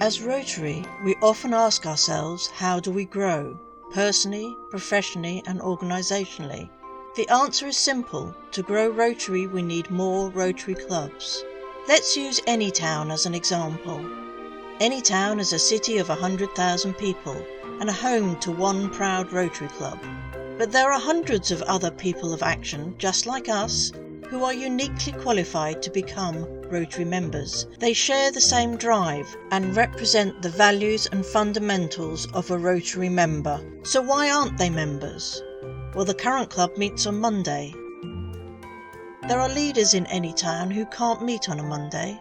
As Rotary, we often ask ourselves, how do we grow, personally, professionally and organisationally? The answer is simple. To grow Rotary, we need more Rotary clubs. Let's use any town as an example. Any town is a city of 100,000 people and a home to one proud Rotary club. But there are hundreds of other people of action, just like us, who are uniquely qualified to become Rotary members. They share the same drive and represent the values and fundamentals of a Rotary member. So why aren't they members? Well, the current club meets on Monday. There are leaders in any town who can't meet on a Monday.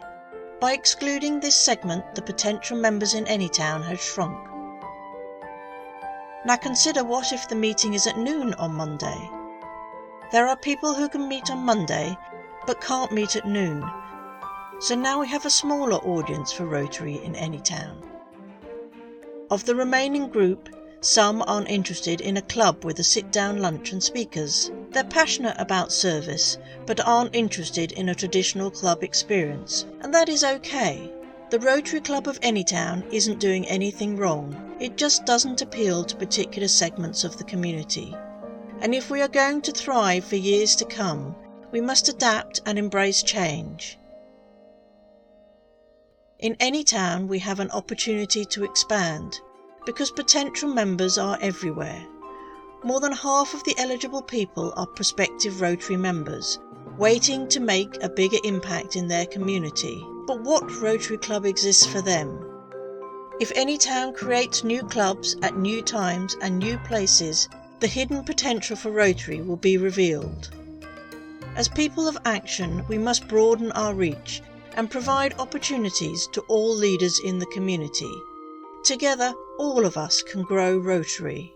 By excluding this segment, the potential members in any town has shrunk. Now consider, what if the meeting is at noon on Monday? There are people who can meet on Monday but can't meet at noon. So now we have a smaller audience for Rotary in any town. Of the remaining group, some aren't interested in a club with a sit-down lunch and speakers. They're passionate about service but aren't interested in a traditional club experience, and that is okay. The Rotary Club of any town isn't doing anything wrong. It just doesn't appeal to particular segments of the community. And if we are going to thrive for years to come, we must adapt and embrace change. In any town, we have an opportunity to expand, because potential members are everywhere. More than half of the eligible people are prospective Rotary members, waiting to make a bigger impact in their community. But what Rotary Club exists for them? If any town creates new clubs at new times and new places, the hidden potential for Rotary will be revealed. As people of action, we must broaden our reach and provide opportunities to all leaders in the community. Together, all of us can grow Rotary.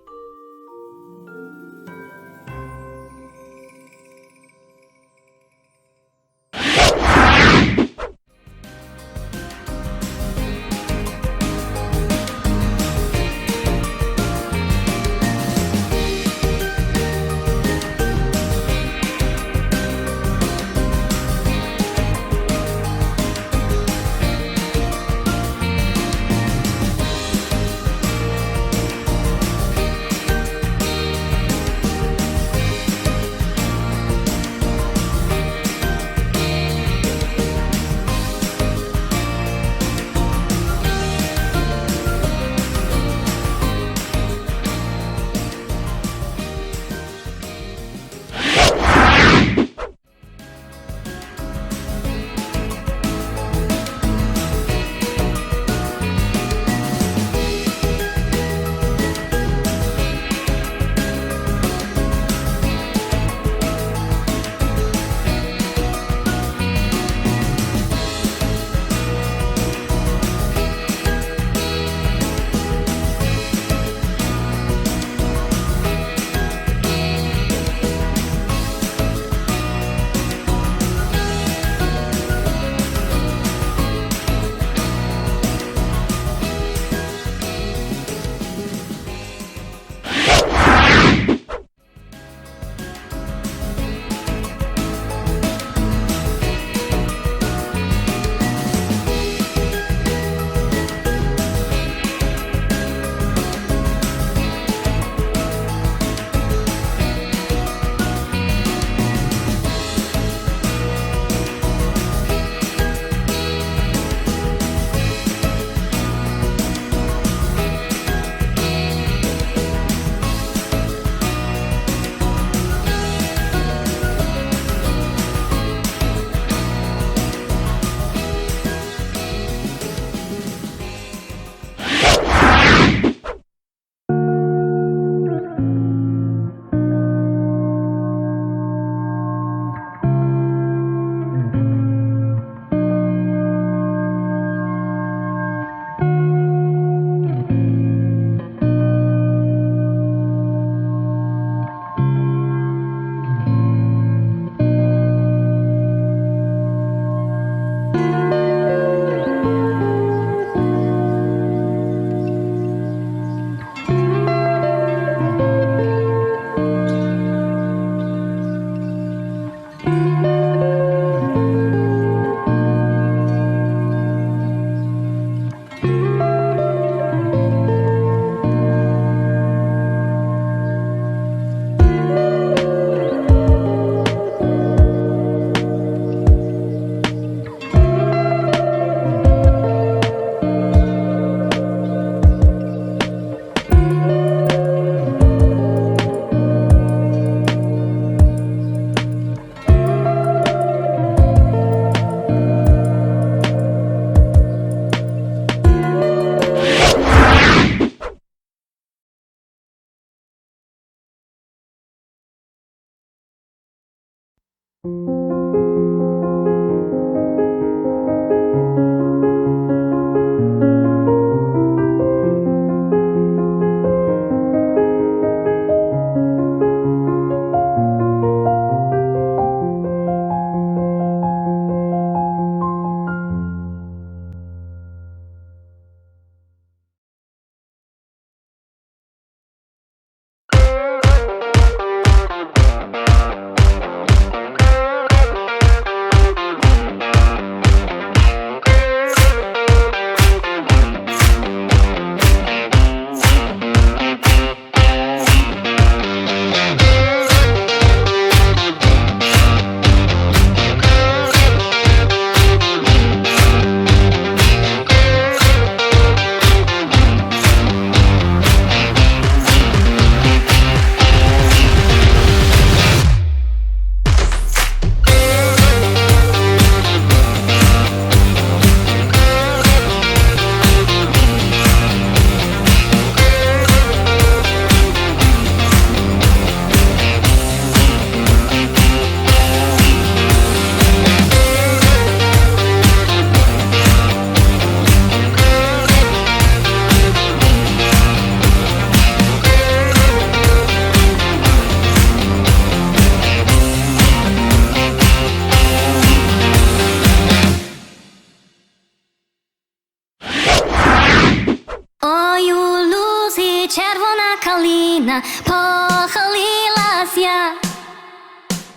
Україна похилилася.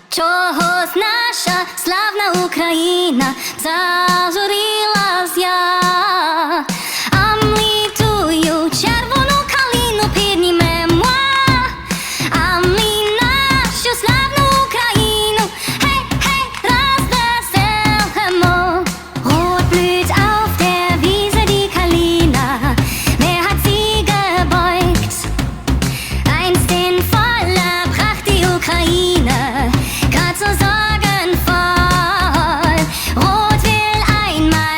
Чогось наша славна Україна зажурилася. А ми тую червону калину піднімемо, а ми нашу славну Україну гей, гей, розвеселимо. Rot blüht auf der Wiese die Kalina, wer hat sie gebeugt? Einst in voller Pracht die Ukraine, grad so sorgenvoll. Rot will einmal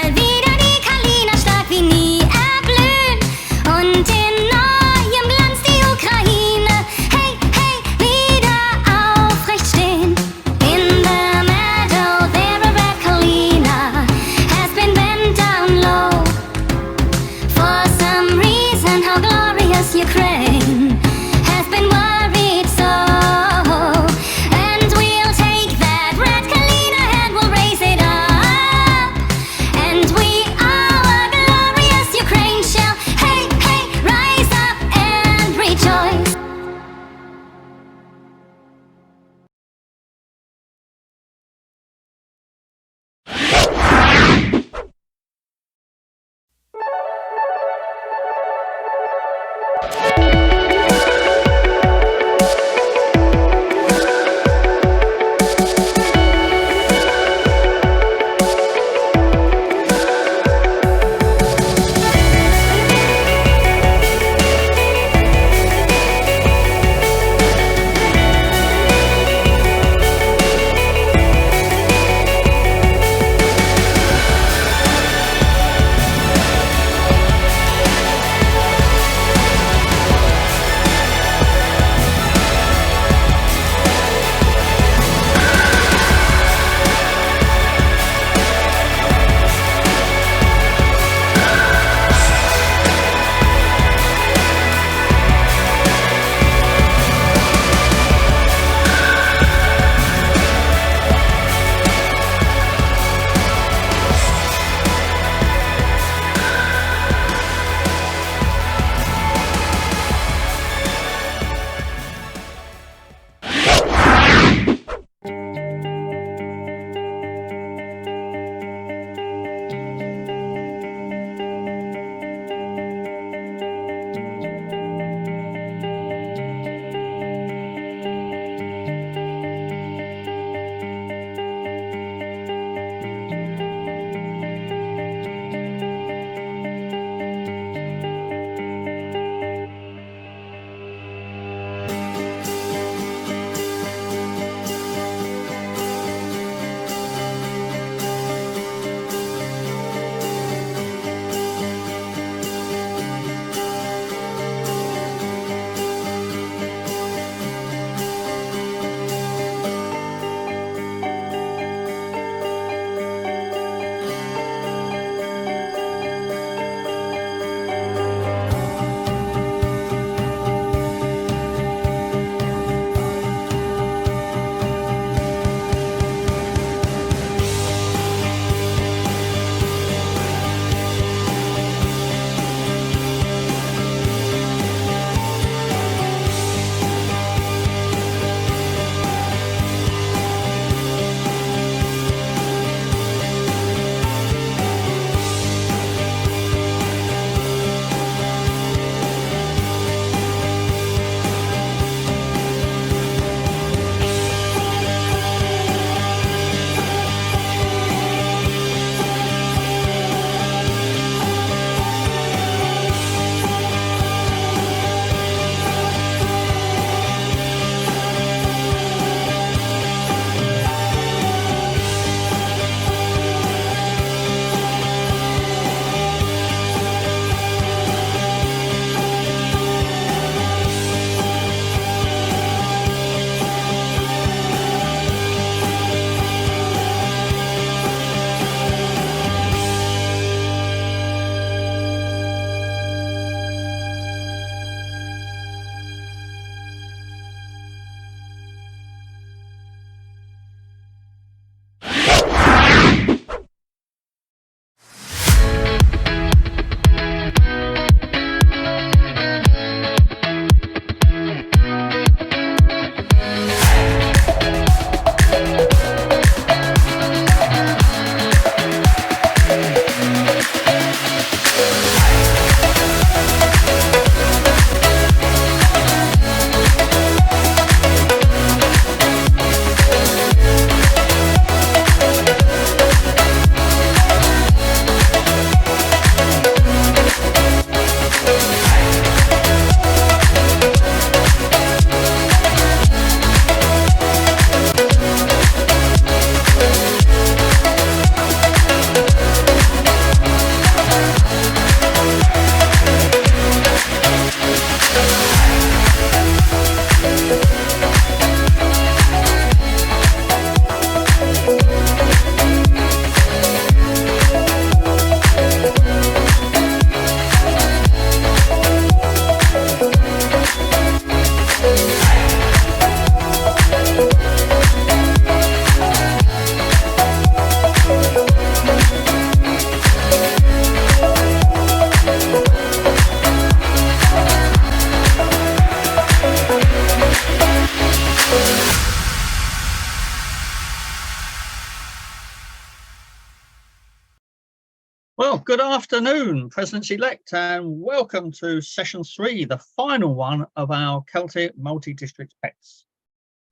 Well, good afternoon, Presidents-elect, and welcome to Session 3, the final one of our Celtic multi-district pets.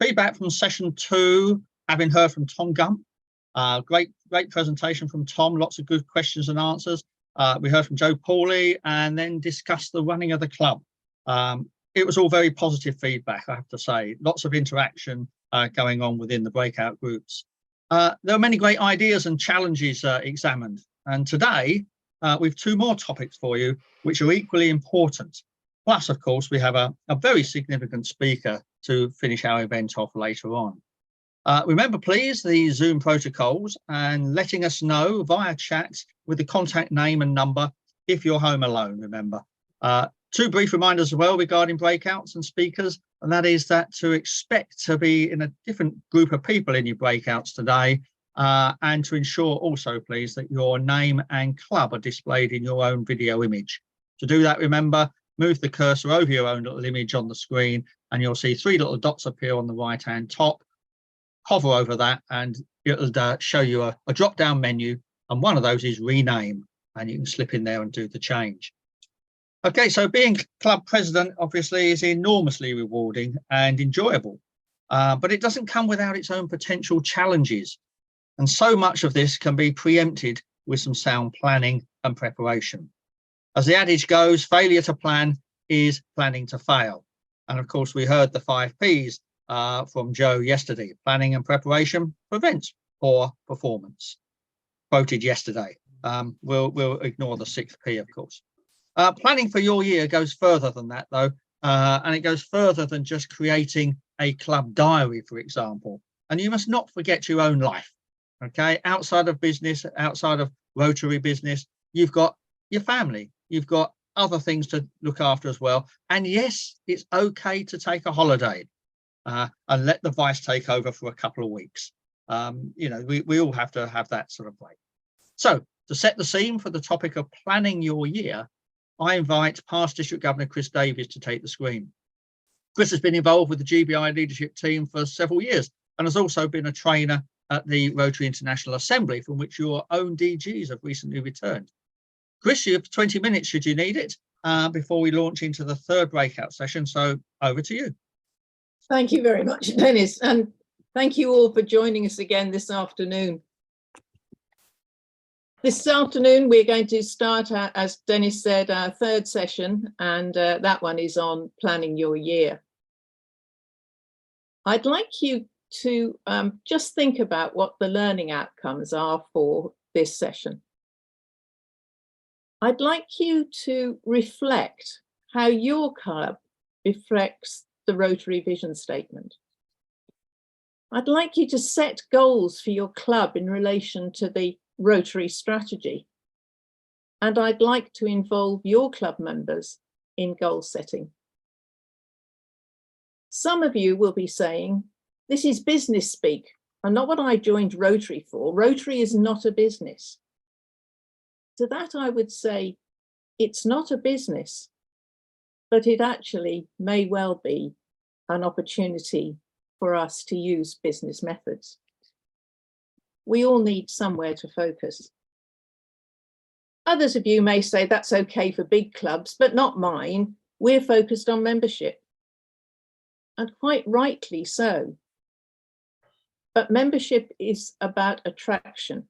Feedback from Session 2, having heard from Tom Gump. Great presentation from Tom, lots of good questions and answers. We heard from Joe Pauley and then discussed the running of the club. It was all very positive feedback, I have to say. Lots of interaction going on within the breakout groups. There are many great ideas and challenges examined. And today, we've two more topics for you, which are equally important. Plus, of course, we have a very significant speaker to finish our event off later on. Remember, please, the Zoom protocols and letting us know via chat with the contact name and number if you're home alone, remember. Two brief reminders as well regarding breakouts and speakers, and that is that to expect to be in a different group of people in your breakouts today, and to ensure also, please, that your name and club are displayed in your own video image. To do that, remember, move the cursor over your own little image on the screen and you'll see three little dots appear on the right-hand top. Hover over that and it'll show you a drop-down menu, and one of those is rename, and you can slip in there and do the change. Okay, so being club president obviously is enormously rewarding and enjoyable, but it doesn't come without its own potential challenges. And so much of this can be preempted with some sound planning and preparation. As the adage goes, failure to plan is planning to fail. And of course, we heard the 5 Ps from Joe yesterday. Planning and preparation prevents poor performance. Quoted yesterday. We'll ignore the 6th P, of course. Planning for your year goes further than that, though, and it goes further than just creating a club diary, for example. And you must not forget your own life. Okay, outside of business, outside of Rotary business, you've got your family, you've got other things to look after as well. And yes, it's okay to take a holiday and let the vice take over for a couple of weeks. You know, we all have to have that sort of break. So to set the scene for the topic of planning your year, I invite past District Governor Chris Davies to take the screen. Chris has been involved with the GB&I leadership team for several years and has also been a trainer at the Rotary International Assembly, from which your own DGs have recently returned. Chris, you have 20 minutes should you need it before we launch into the third breakout session. So over to you. Thank you very much, Dennis. And thank you all for joining us again this afternoon. This afternoon, we're going to start, as Dennis said, our third session, and that one is on planning your year. I'd like you to just think about what the learning outcomes are for this session. I'd like you to reflect how your club reflects the Rotary vision statement. I'd like you to set goals for your club in relation to the Rotary strategy. And I'd like to involve your club members in goal setting. Some of you will be saying, this is business speak, and not what I joined Rotary for. Rotary is not a business. To that I would say, it's not a business, but it actually may well be an opportunity for us to use business methods. We all need somewhere to focus. Others of you may say that's okay for big clubs, but not mine. We're focused on membership. And quite rightly so. But membership is about attraction.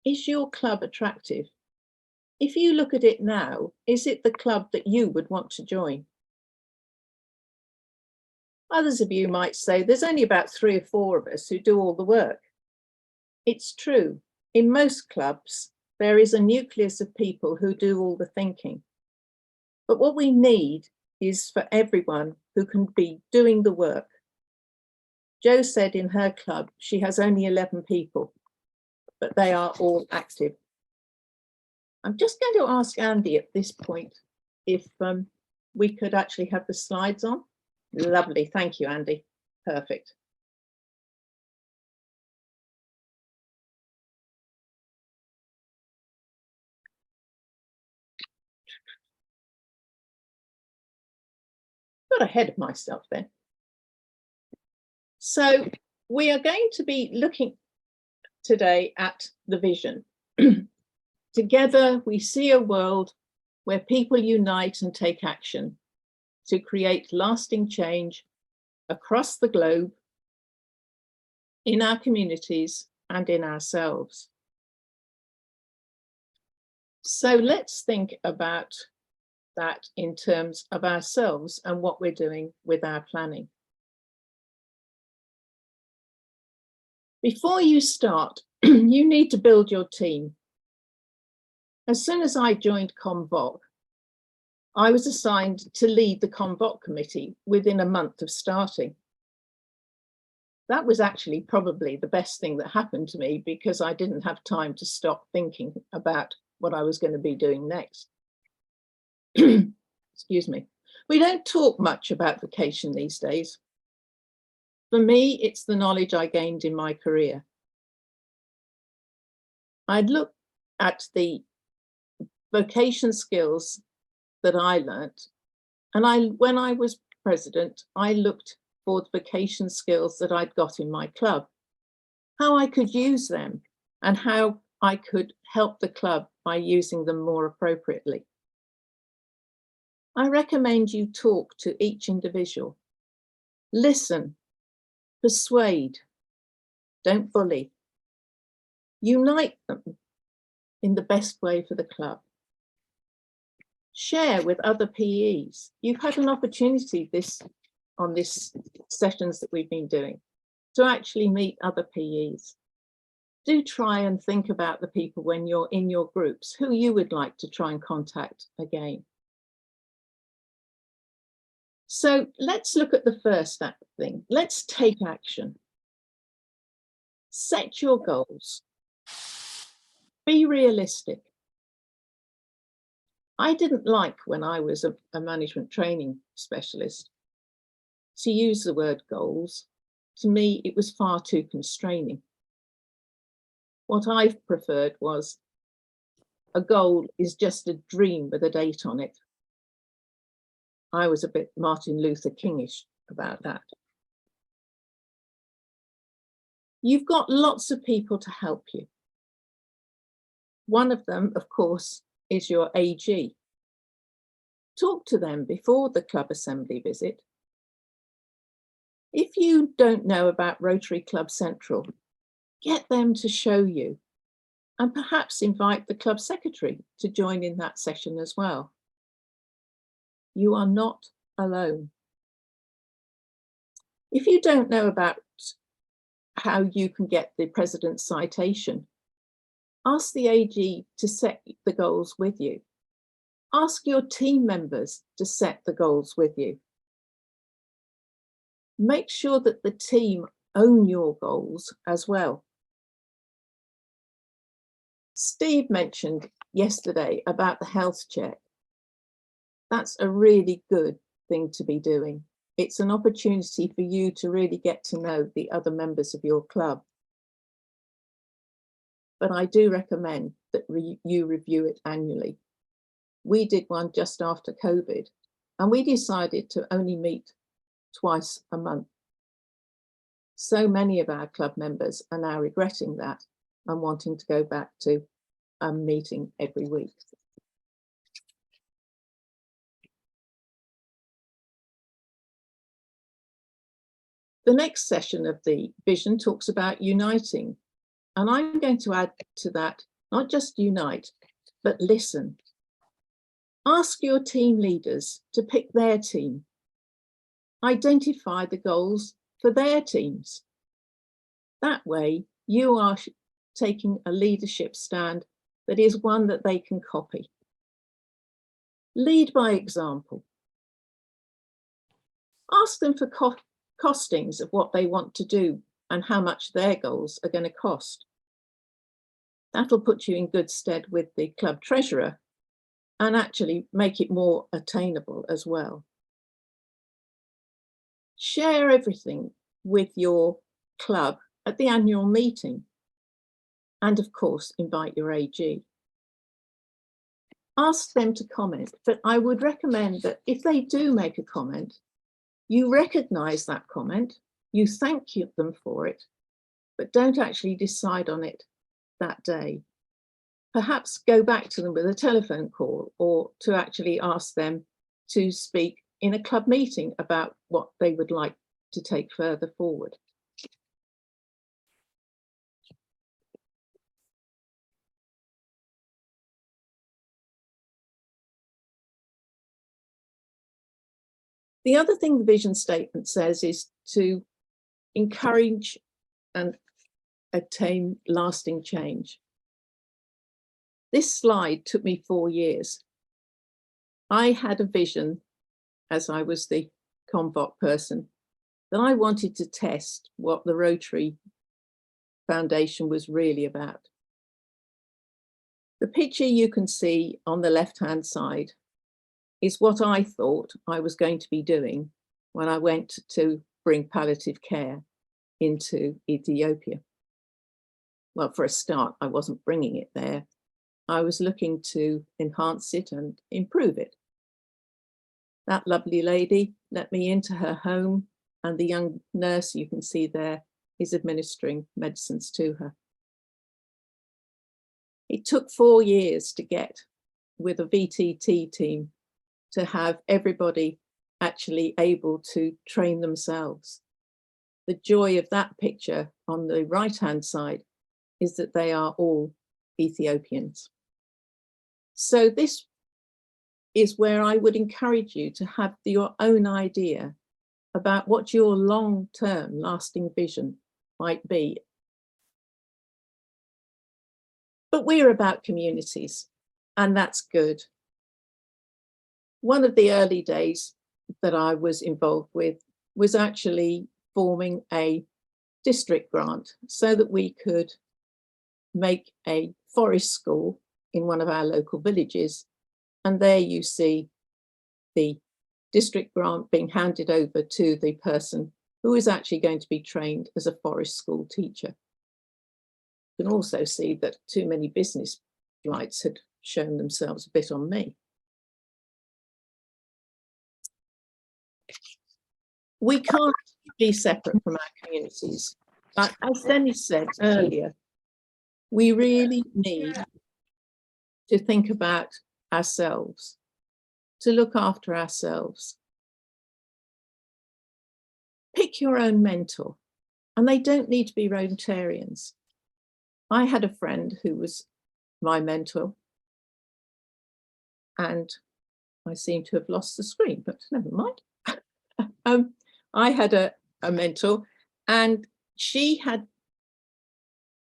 Is your club attractive? If you look at it now, is it the club that you would want to join? Others of you might say there's only about 3 or 4 of us who do all the work. It's true. In most clubs, there is a nucleus of people who do all the thinking. But what we need is for everyone who can be doing the work. Jo said in her club, she has only 11 people, but they are all active. I'm just going to ask Andy at this point if we could actually have the slides on. Lovely, thank you, Andy. Perfect. Got ahead of myself then. So we are going to be looking today at the vision. Together, we see a world where people unite and take action to create lasting change across the globe, in our communities and in ourselves. So let's think about that in terms of ourselves and what we're doing with our planning. Before you start, you need to build your team. As soon as I joined Convoc, I was assigned to lead the Convoc committee within a month of starting. That was actually probably the best thing that happened to me, because I didn't have time to stop thinking about what I was going to be doing next. Excuse me. We don't talk much about vocation these days. For me, it's the knowledge I gained in my career. I'd look at the vocation skills that I learnt, and when I was president, I looked for the vocation skills that I'd got in my club, how I could use them and how I could help the club by using them more appropriately. I recommend you talk to each individual. Listen, persuade, don't bully. Unite them in the best way for the club. Share with other PEs. You've had an opportunity on this sessions that we've been doing to actually meet other PEs. Do try and think about the people when you're in your groups, who you would like to try and contact again. So let's look at the first thing. Let's take action. Set your goals. Be realistic. I didn't like, when I was a management training specialist, to use the word goals. To me, it was far too constraining. What I preferred was a goal is just a dream with a date on it. I was a bit Martin Luther Kingish about that. You've got lots of people to help you. One of them, of course, is your AG. Talk to them before the club assembly visit. If you don't know about Rotary Club Central, get them to show you, and perhaps invite the club secretary to join in that session as well. You are not alone. If you don't know about how you can get the president's citation, ask the AG to set the goals with you. Ask your team members to set the goals with you. Make sure that the team own your goals as well. Steve mentioned yesterday about the health check. That's a really good thing to be doing. It's an opportunity for you to really get to know the other members of your club. But I do recommend that you review it annually. We did one just after COVID, and we decided to only meet twice a month. So many of our club members are now regretting that and wanting to go back to a meeting every week. The next session of the vision talks about uniting, and I'm going to add to that, not just unite, but listen. Ask your team leaders to pick their team. Identify the goals for their teams. That way, you are taking a leadership stand that is one that they can copy. Lead by example. Ask them for costings of what they want to do and how much their goals are going to cost. That'll put you in good stead with the club treasurer and actually make it more attainable as well. Share everything with your club at the annual meeting, and of course invite your AG. Ask them to comment, but I would recommend that if they do make a comment, you recognise that comment, you thank them for it, but don't actually decide on it that day. perhaps go back to them with a telephone call, or to actually ask them to speak in a club meeting about what they would like to take further forward. The other thing the vision statement says is to encourage and attain lasting change. This slide took me 4 years. I had a vision, as I was the Convoc person, that I wanted to test what the Rotary Foundation was really about. The picture you can see on the left-hand side is what I thought I was going to be doing when I went to bring palliative care into Ethiopia. Well, for a start, I wasn't bringing it there. I was looking to enhance it and improve it. That lovely lady let me into her home, and the young nurse you can see there is administering medicines to her. It took 4 years to get, with a VTT team, to have everybody actually able to train themselves. The joy of that picture on the right-hand side is that they are all Ethiopians. So this is where I would encourage you to have your own idea about what your long-term lasting vision might be. But we're about communities, and that's good. One of the early days that I was involved with was actually forming a district grant so that we could make a forest school in one of our local villages. And there you see the district grant being handed over to the person who is actually going to be trained as a forest school teacher. You can also see that too many business lights had shown themselves a bit on me. We can't be separate from our communities. But as Dennis said earlier, we really need to think about ourselves, to look after ourselves. Pick your own mentor, and they don't need to be Rotarians. I had a friend who was my mentor, and I seem to have lost the screen, but never mind. I had a mentor, and she had,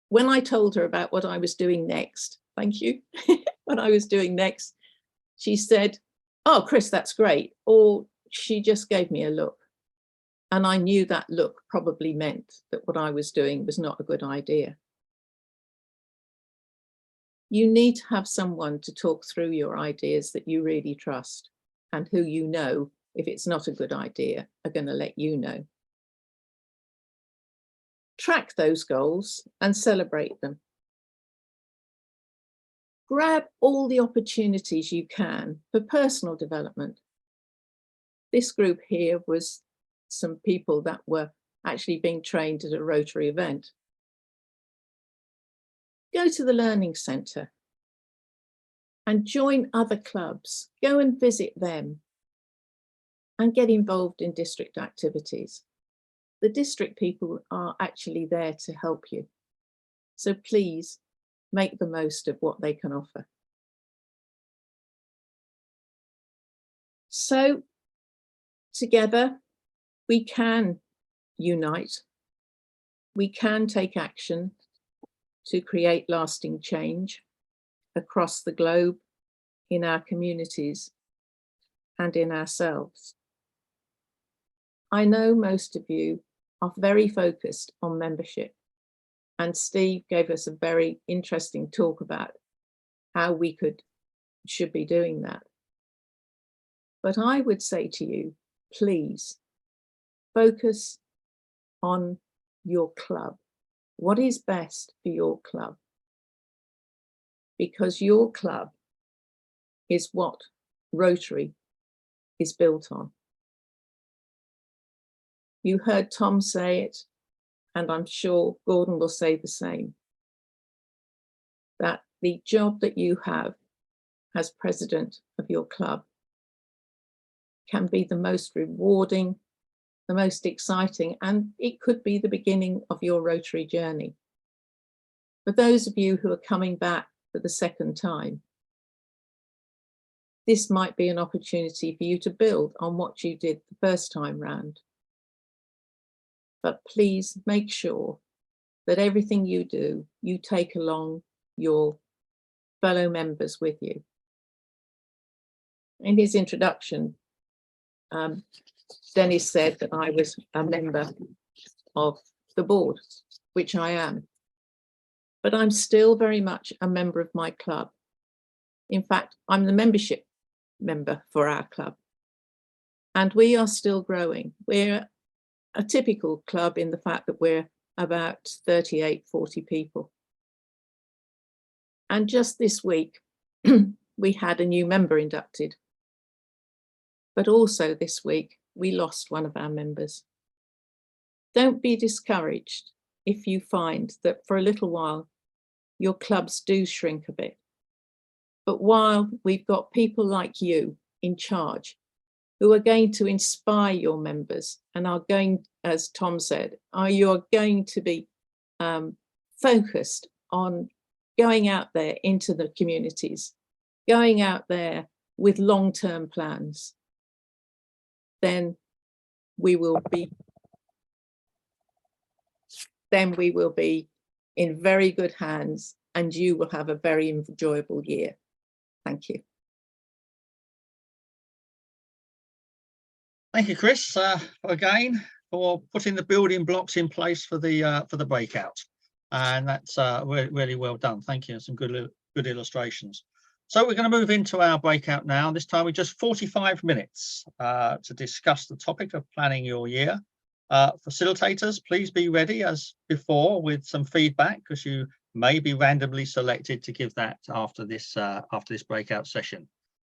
when I told her about what I was doing next, thank you, what I was doing next, she said, "Oh, Chris, that's great." Or she just gave me a look. And I knew that look probably meant that what I was doing was not a good idea. You need to have someone to talk through your ideas that you really trust, and who you know, if it's not a good idea, are going to let you know. Track those goals and celebrate them. Grab all the opportunities you can for personal development. This group here was some people that were actually being trained at a Rotary event. Go to the Learning Centre and join other clubs. Go and visit them and get involved in district activities. The district people are actually there to help you. So please make the most of what they can offer. So together we can unite. We can take action to create lasting change across the globe, in our communities and in ourselves. I know most of you are very focused on membership, and Steve gave us a very interesting talk about how we should be doing that. But I would say to you, please focus on your club. What is best for your club? Because your club is what Rotary is built on. You heard Tom say it, and I'm sure Gordon will say the same, that the job that you have as president of your club can be the most rewarding, the most exciting, and it could be the beginning of your Rotary journey. For those of you who are coming back for the second time, this might be an opportunity for you to build on what you did the first time round. But please make sure that everything you do, you take along your fellow members with you. In his introduction, Dennis said that I was a member of the board, which I am, but I'm still very much a member of my club. In fact, I'm the membership member for our club, and we are still growing. We're a typical club in the fact that we're about 38, 40 people. And just this week, we had a new member inducted. But also this week, we lost one of our members. Don't be discouraged if you find that for a little while, your clubs do shrink a bit. But while we've got people like you in charge, who are going to inspire your members and are going, as Tom said, you're going to be focused on going out there into the communities, going out there with long-term plans, then we will be in very good hands, and you will have a very enjoyable year. Thank you. Thank you, Chris, again for putting the building blocks in place for the breakout, and that's really well done. Thank you, and some good illustrations. So we're going to move into our breakout now. This time we're just 45 minutes to discuss the topic of planning your year. Facilitators, please be ready as before with some feedback, because you may be randomly selected to give that after this breakout session.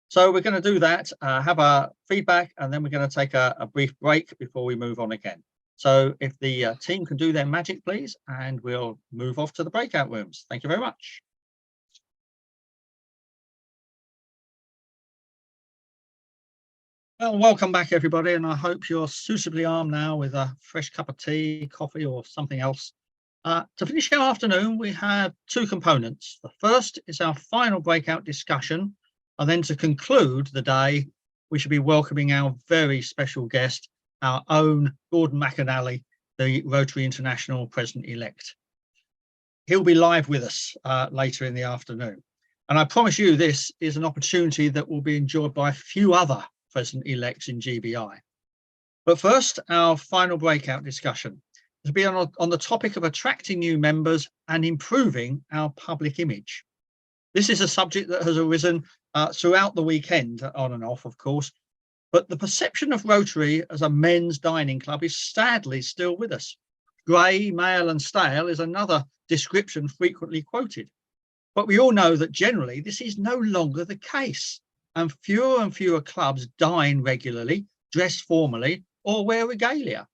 So we're going to do that, have a feedback, and then we're going to take a brief break before we move on again. So if the team can do their magic, please, and we'll move off to the breakout rooms. Thank you very much. Well, welcome back, everybody, and I hope you're suitably armed now with a fresh cup of tea, coffee, or something else. To finish our afternoon, we have two components. The first is our final breakout discussion, and then to conclude the day, we should be welcoming our very special guest, our own Gordon McInally, the Rotary International President-elect. He'll be live with us later in the afternoon. And I promise you, this is an opportunity that will be enjoyed by few other President-elects in GBI. But first, our final breakout discussion to be on the topic of attracting new members and improving our public image. This is a subject that has arisen throughout the weekend, on and off, of course, but the perception of Rotary as a men's dining club is sadly still with us. Grey, male and stale is another description frequently quoted. But we all know that generally this is no longer the case, and fewer clubs dine regularly, dress formally, or wear regalia.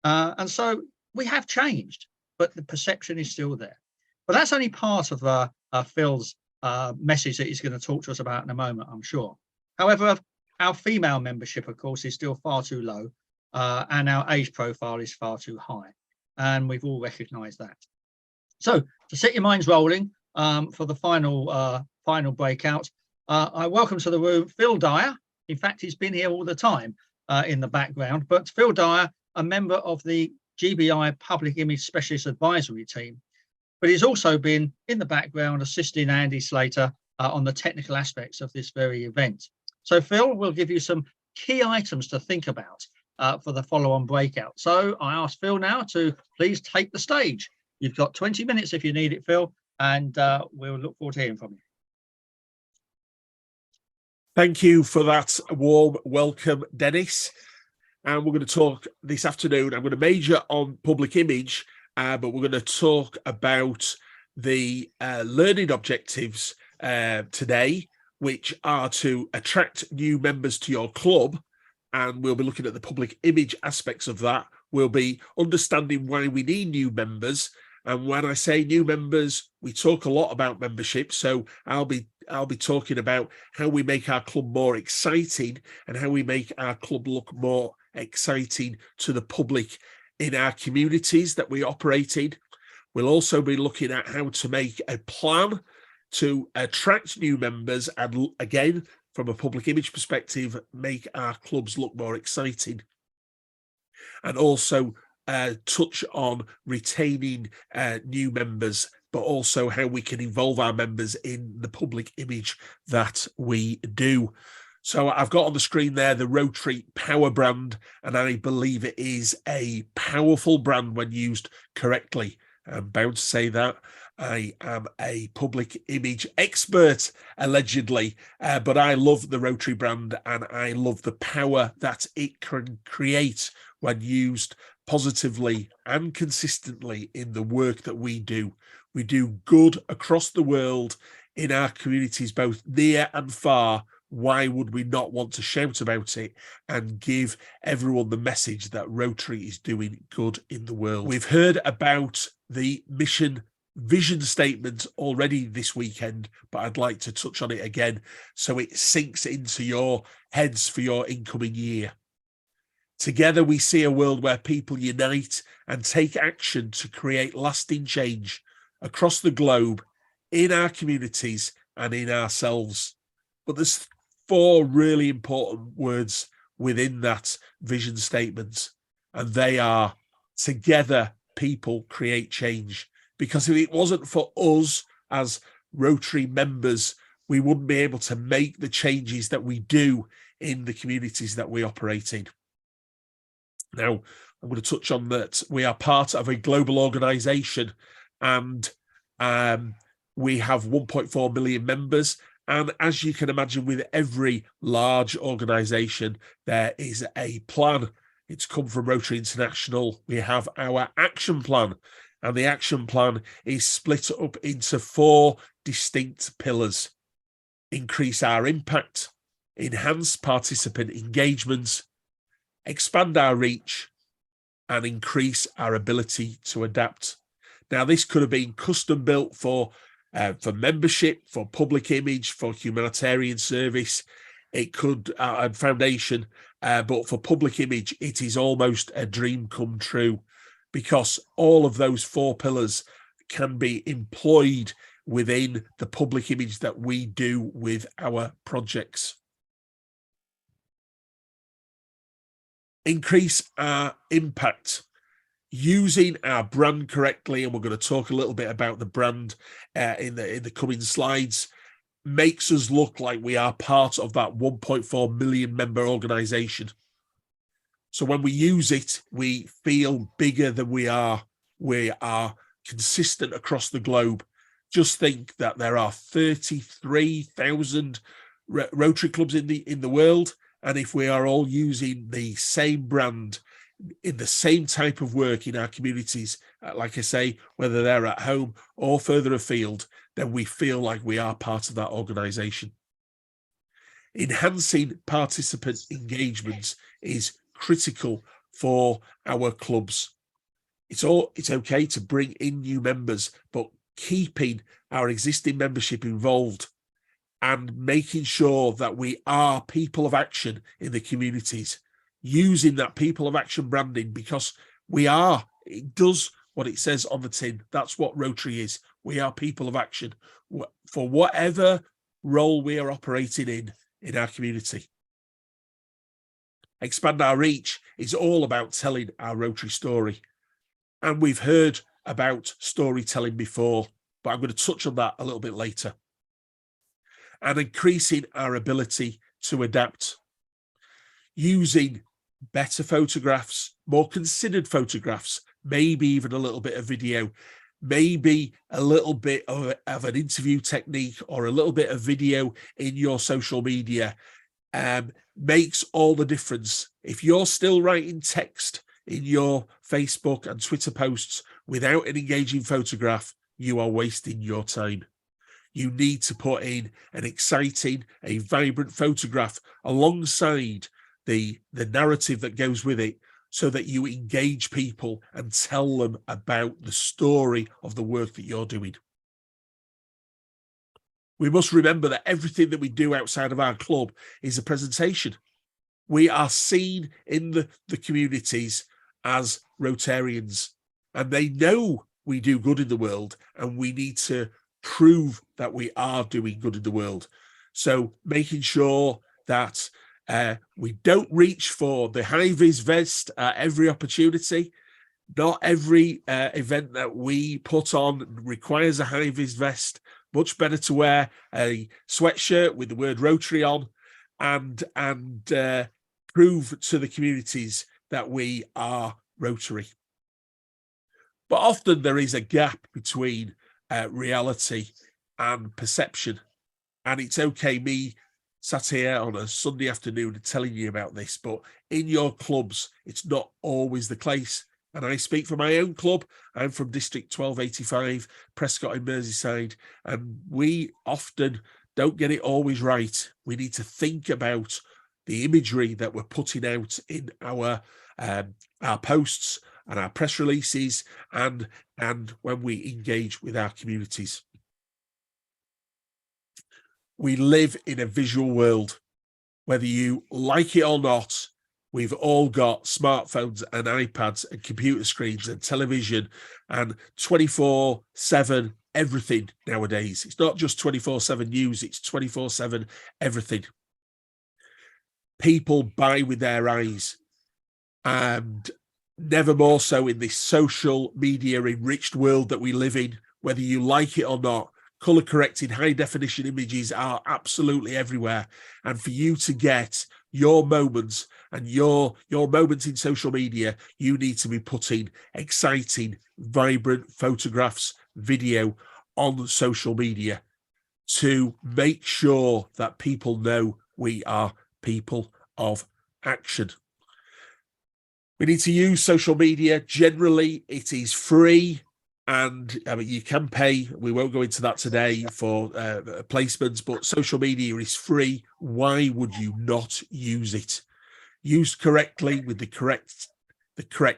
And so we have changed, but the perception is still there. But that's only part of Phil's message that he's going to talk to us about in a moment, I'm sure. However, our female membership, of course, is still far too low, and our age profile is far too high, and we've all recognised that. So to set your minds rolling for the final breakout, I welcome to the room Phil Dyer. In fact, he's been here all the time in the background, but Phil Dyer, a member of the GBI Public Image Specialist Advisory Team, but he's also been in the background assisting Andy Slater on the technical aspects of this very event. So Phil will give you some key items to think about for the follow-on breakout. So I ask Phil now to please take the stage. You've got 20 minutes if you need it, Phil, and we'll look forward to hearing from you. Thank you for that warm welcome, Dennis. And we're going to talk this afternoon. I'm going to major on public image, but we're going to talk about the learning objectives today, which are to attract new members to your club. And we'll be looking at the public image aspects of that. We'll be understanding why we need new members And when I say new members, we talk a lot about membership. So I'll be talking about how we make our club more exciting and how we make our club look more exciting to the public in our communities that we operate in. We'll also be looking at how to make a plan to attract new members and, again, from a public image perspective, make our clubs look more exciting. And also touch on retaining new members, but also how we can involve our members in the public image that we do. So I've got on the screen there the Rotary Power brand, and I believe it is a powerful brand when used correctly. I'm bound to say that. I am a public image expert, allegedly, but I love the Rotary brand and I love the power that it can create when used positively and consistently in the work that we do. We do good across the world in our communities, both near and far. Why would we not want to shout about it and give everyone the message that Rotary is doing good in the world? We've heard about the mission vision statement already this weekend, but I'd like to touch on it again so it sinks into your heads for your incoming year. Together we see a world where people unite and take action to create lasting change across the globe, in our communities and in ourselves. But there's 4 really important words within that vision statement, and they are: together people create change. Because if it wasn't for us as Rotary members, we wouldn't be able to make the changes that we do in the communities that we operate in. Now, I'm going to touch on that we are part of a global organisation, and we have 1.4 million members. And as you can imagine, with every large organisation, there is a plan. It's come from Rotary International. We have our action plan, and the action plan is split up into 4 distinct pillars: increase our impact, enhance participant engagement, expand our reach, and increase our ability to adapt. Now, this could have been custom built for membership, for public image, for humanitarian service. It could and foundation, but for public image, it is almost a dream come true, because all of those 4 pillars can be employed within the public image that we do with our projects. Increase our impact, using our brand correctly, and we're going to talk a little bit about the brand in the coming slides, makes us look like we are part of that 1.4 million member organisation. So when we use it, we feel bigger than we are. We are consistent across the globe. Just think that there are 33,000 Rotary clubs in the world, and if we are all using the same brand in the same type of work in our communities, like I say, whether they're at home or further afield, then we feel like we are part of that organisation. Enhancing participant engagement is critical for our clubs. It's okay to bring in new members, but keeping our existing membership involved and making sure that we are people of action in the communities, using that people of action branding, because it does what it says on the tin. That's what Rotary is. We are people of action for whatever role we are operating in our community. Expand our reach is all about telling our Rotary story. And we've heard about storytelling before, but I'm going to touch on that a little bit later. And increasing our ability to adapt, using better photographs, more considered photographs, maybe even a little bit of video, maybe a little bit of an interview technique or a little bit of video in your social media, makes all the difference. If you're still writing text in your Facebook and Twitter posts without an engaging photograph, you are wasting your time. You need to put in an exciting, a vibrant photograph alongside the narrative that goes with it, so that you engage people and tell them about the story of the work that you're doing. We must remember that everything that we do outside of our club is a presentation. We are seen in the communities as Rotarians, and they know we do good in the world, and we need to prove that we are doing good in the world. So making sure that we don't reach for the high-vis vest at every opportunity. Not every event that we put on requires a high-vis vest. Much better to wear a sweatshirt with the word Rotary on and prove to the communities that we are Rotary. But often there is a gap between reality and perception. And it's okay, me sat here on a Sunday afternoon telling you about this, but in your clubs, it's not always the case. And I speak for my own club. I'm from District 1285, Prescott in Merseyside, and we often don't get it always right. We need to think about the imagery that we're putting out in our posts and our press releases and when we engage with our communities. We live in a visual world. Whether you like it or not, we've all got smartphones and iPads and computer screens and television and 24/7 everything nowadays. It's not just 24/7 news, it's 24/7 everything. People buy with their eyes, and never more so in this social media enriched world that we live in. Whether you like it or not, color corrected high definition images are absolutely everywhere. And for you to get your moments and your moments in social media, you need to be putting exciting, vibrant photographs, video on social media to make sure that people know we are people of action. We need to use social media. Generally, it is free, and I mean, you can pay. We won't go into that today for placements, but social media is free. Why would you not use it? Used correctly with the correct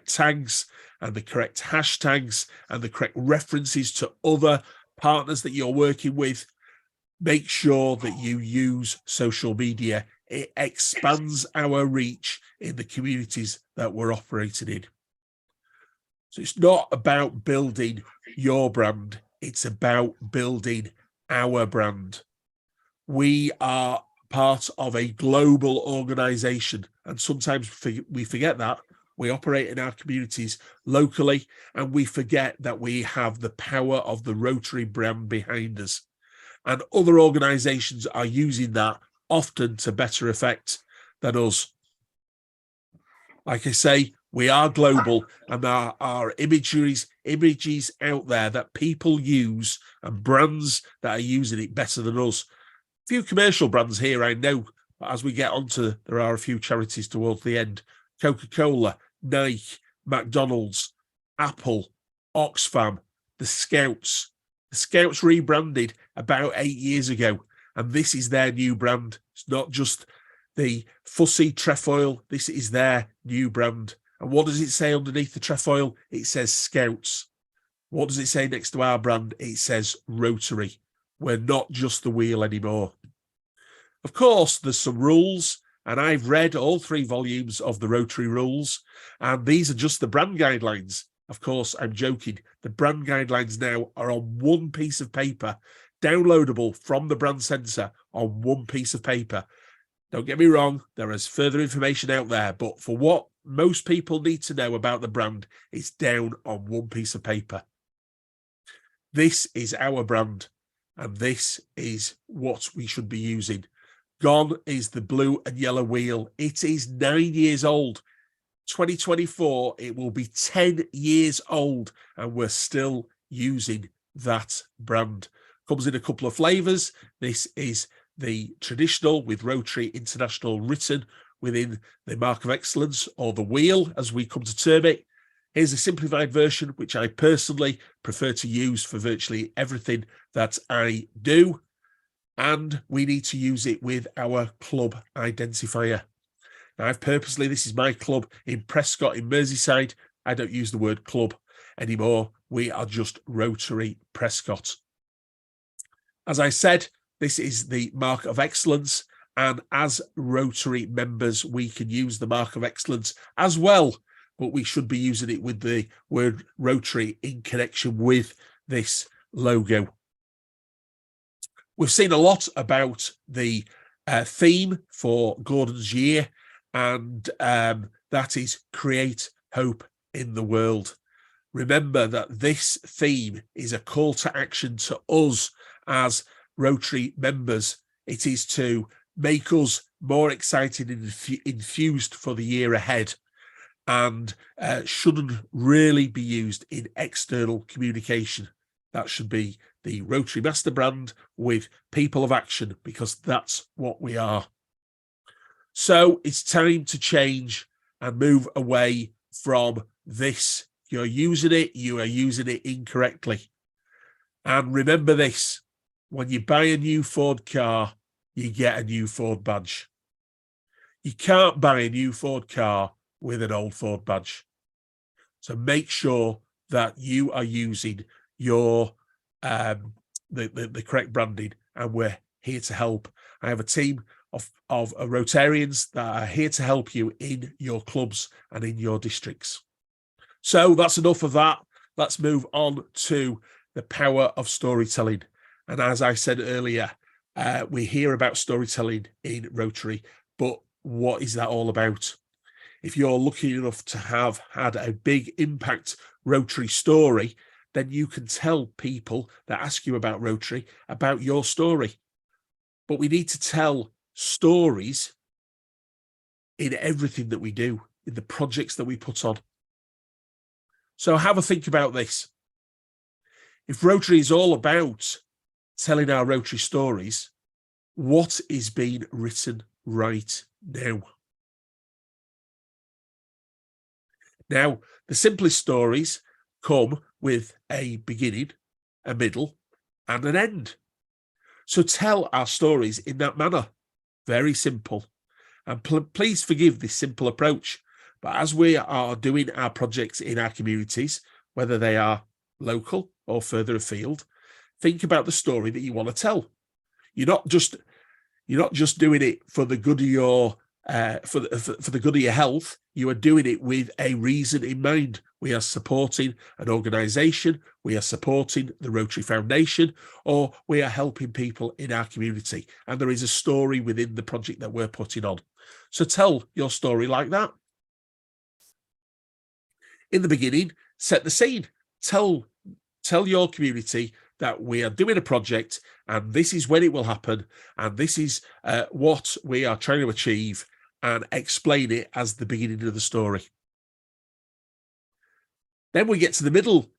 tags and the correct hashtags and the correct references to other partners that you're working with. Make sure that you use social media. It expands our reach in the communities that we're operating in. So it's not about building your brand, it's about building our brand. We are part of a global organization, and sometimes we forget that. We operate in our communities locally, and we forget that we have the power of the Rotary brand behind us. And other organizations are using that often to better effect than us. Like I say, we are global, and there are images out there that people use and brands that are using it better than us. A few commercial brands here I know, but as we get onto, there are a few charities towards the end. Coca-Cola, Nike, McDonald's, Apple, Oxfam, the Scouts. The Scouts rebranded about 8 years ago, and this is their new brand. It's not just the fussy trefoil. This is their new brand. And what does it say underneath the trefoil? It says Scouts. What does it say next to our brand? It says Rotary. We're not just the wheel anymore. Of course, there's some rules, and I've read all 3 volumes of the Rotary rules, and these are just the brand guidelines. Of course, I'm joking. The brand guidelines now are on one piece of paper, downloadable from the brand centre on one piece of paper. Don't get me wrong, there is further information out there, but for what most people need to know about the brand, it's down on one piece of paper. This is our brand, and this is what we should be using. Gone is the blue and yellow wheel. It is 9 years old. 2024, it will be 10 years old, and we're still using that brand. Comes in a couple of flavours. This is the traditional with Rotary International written within the Mark of Excellence, or the wheel as we come to term it. Here's a simplified version, which I personally prefer to use for virtually everything that I do. And we need to use it with our club identifier. Now, I've purposely, this is my club in Prescott in Merseyside. I don't use the word club anymore. We are just Rotary Prescott. As I said, this is the mark of excellence. And as Rotary members, we can use the mark of excellence as well, but we should be using it with the word Rotary in connection with this logo. We've seen a lot about the theme for Gordon's year, and that is create hope in the world. Remember that this theme is a call to action to us as Rotary members. It is to make us more excited and infused for the year ahead, and shouldn't really be used in external communication. That should be the Rotary Master Brand with people of action, because that's what we are. So it's time to change and move away from this. You're using it, you are using it incorrectly. And remember this, when you buy a new Ford car, you get a new Ford badge. You can't buy a new Ford car with an old Ford badge. So make sure that you are using your the correct branding, and we're here to help. I have a team of Rotarians that are here to help you in your clubs and in your districts. So that's enough of that. Let's move on to the power of storytelling. And as I said earlier, we hear about storytelling in Rotary, but what is that all about? If you're lucky enough to have had a big impact Rotary story, then you can tell people that ask you about Rotary about your story. But we need to tell stories in everything that we do, in the projects that we put on. So have a think about this. If Rotary is all about telling our Rotary stories, what is being written right now? Now, the simplest stories come with a beginning, a middle, and an end. So tell our stories in that manner. Very simple. And please forgive this simple approach. But as we are doing our projects in our communities, whether they are local or further afield, think about the story that you want to tell. You're not just doing it for the good of your for the good of your health. You are doing it with a reason in mind. We are supporting an organisation, we are supporting the Rotary Foundation, or we are helping people in our community. And there is a story within the project that we're putting on. So tell your story like that. In the beginning, set the scene. Tell your community that we are doing a project, and this is when it will happen, and this is what we are trying to achieve, and explain it as the beginning of the story. Then we get to the middle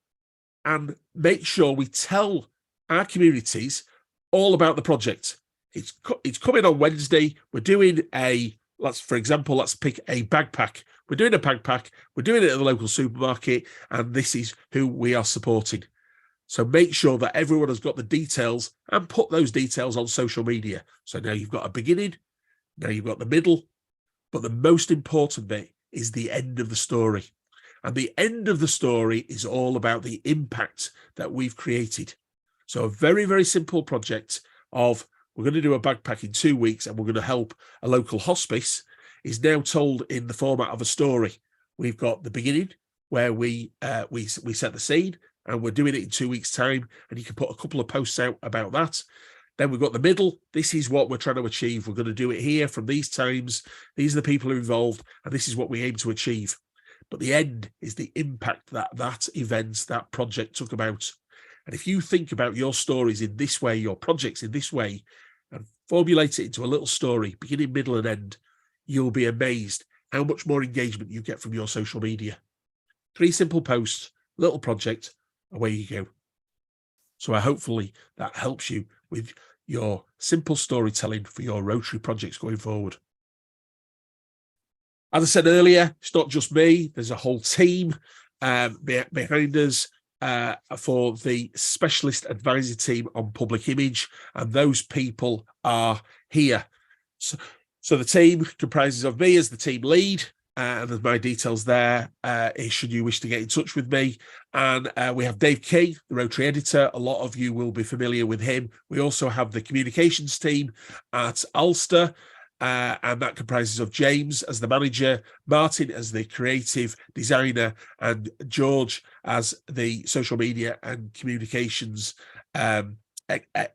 and make sure we tell our communities all about the project. It's coming on Wednesday. We're doing for example, let's pick a bagpack. We're doing a bagpack. We're doing it at the local supermarket, and this is who we are supporting. So make sure that everyone has got the details and put those details on social media. So now you've got a beginning, now you've got the middle, but the most important bit is the end of the story. And the end of the story is all about the impact that we've created. So a very, very simple project of we're going to do a bagpack in 2 weeks and we're going to help a local hospice is now told in the format of a story. We've got the beginning where we set the scene, and we're doing it in 2 weeks' time, and you can put a couple of posts out about that. Then we've got the middle. This is what we're trying to achieve. We're going to do it here from these times. These are the people who are involved, and this is what we aim to achieve. But the end is the impact that event, that project took about. And if you think about your stories in this way, your projects in this way, and formulate it into a little story, beginning, middle, and end, you'll be amazed how much more engagement you get from your social media. 3 simple posts, little project, away you go. So hopefully that helps you with your simple storytelling for your Rotary projects going forward. As I said earlier, it's not just me. There's a whole team behind us for the specialist advisory team on public image, and those people are here. So the team comprises of me as the team lead, and there's my details there should you wish to get in touch with me. And we have Dave Key, the Rotary editor. A lot of you will be familiar with him. We also have the communications team at Ulster, and that comprises of James as the manager, Martin as the creative designer, and George as the social media and communications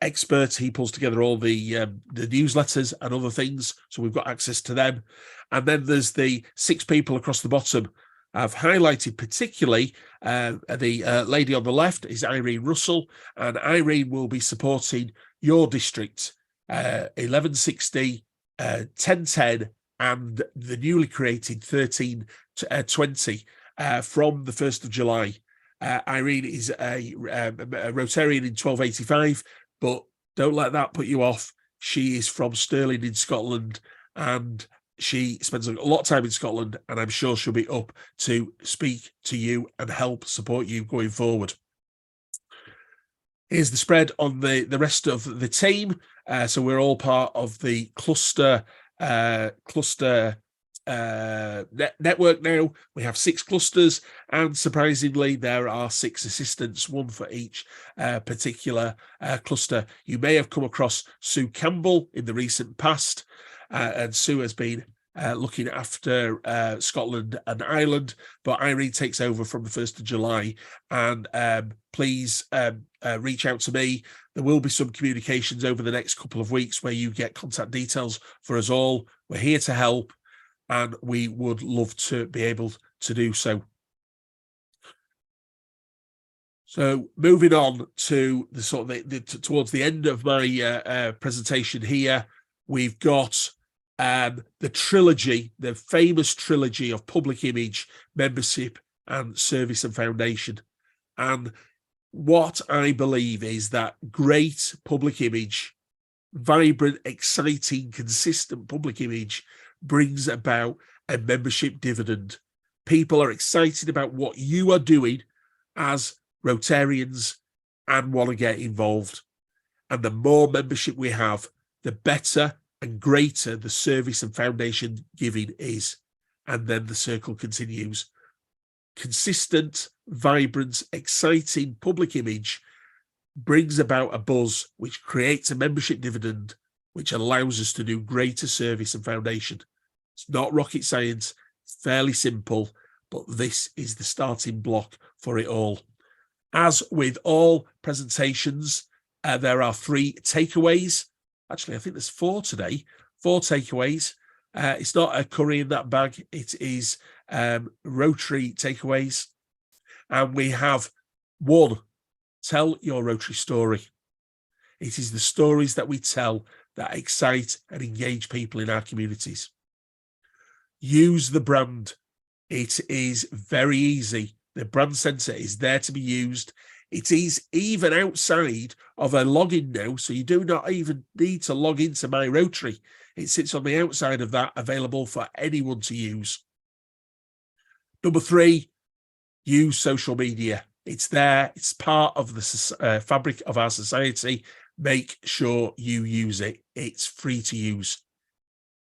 expert. He pulls together all the newsletters and other things, so we've got access to them. And then there's the 6 people across the bottom. I've highlighted particularly the lady on the left is Irene Russell, and Irene will be supporting your district 1160, 1010, and the newly created 1320 from the 1st of July. Irene is a Rotarian in 1285, but don't let that put you off. She is from Stirling in Scotland, and she spends a lot of time in Scotland, and I'm sure she'll be up to speak to you and help support you going forward. Here's the spread on the rest of the team. So we're all part of the cluster network now. We have 6 clusters, and surprisingly there are 6 assistants, 1 for each particular cluster. You may have come across Sue Campbell in the recent past, and Sue has been looking after Scotland and Ireland, but Irene takes over from the 1st of July. And please reach out to me. There will be some communications over the next couple of weeks where you get contact details for us all. We're here to help, and we would love to be able to do so. So moving on to the sort of towards the end of my presentation here, we've got the trilogy, the famous trilogy of public image, membership, and service and foundation. And what I believe is that great public image, vibrant, exciting, consistent public image brings about a membership dividend. People are excited about what you are doing as Rotarians and want to get involved. And the more membership we have, the better and greater the service and foundation giving is. And then the circle continues. Consistent, vibrant, exciting public image brings about a buzz which creates a membership dividend, which allows us to do greater service and foundation. It's not rocket science, it's fairly simple, but this is the starting block for it all. As with all presentations, there are 3 takeaways. Actually, I think there's 4 today, 4 takeaways. It's not a curry in that bag. It is Rotary takeaways. And we have 1, tell your Rotary story. It is the stories that we tell that excite and engage people in our communities. Use the brand. It is very easy. The brand centre is there to be used. It is even outside of a login now, so you do not even need to log into My Rotary. It sits on the outside of that, available for anyone to use. Number 3, use social media. It's there. It's part of the fabric of our society. Make sure you use it. It's free to use.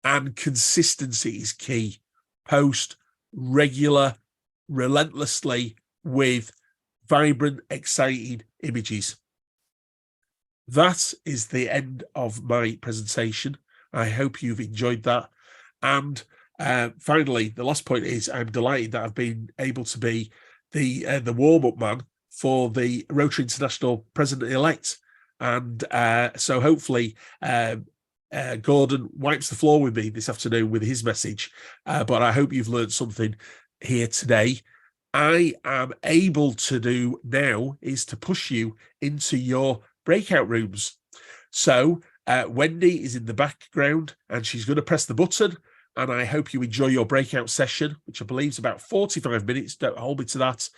And consistency is key. Post regular, relentlessly with vibrant, exciting images. That is the end of my presentation. I hope you've enjoyed that. And finally, the last point is I'm delighted that I've been able to be the warm-up man for the Rotary International President-elect. And so hopefully Gordon wipes the floor with me this afternoon with his message. But I hope you've learned something here today. I am able to do now is to push you into your breakout rooms. So Wendy is in the background and she's going to press the button, and I hope you enjoy your breakout session, which I believe is about 45 minutes. Don't hold me to that.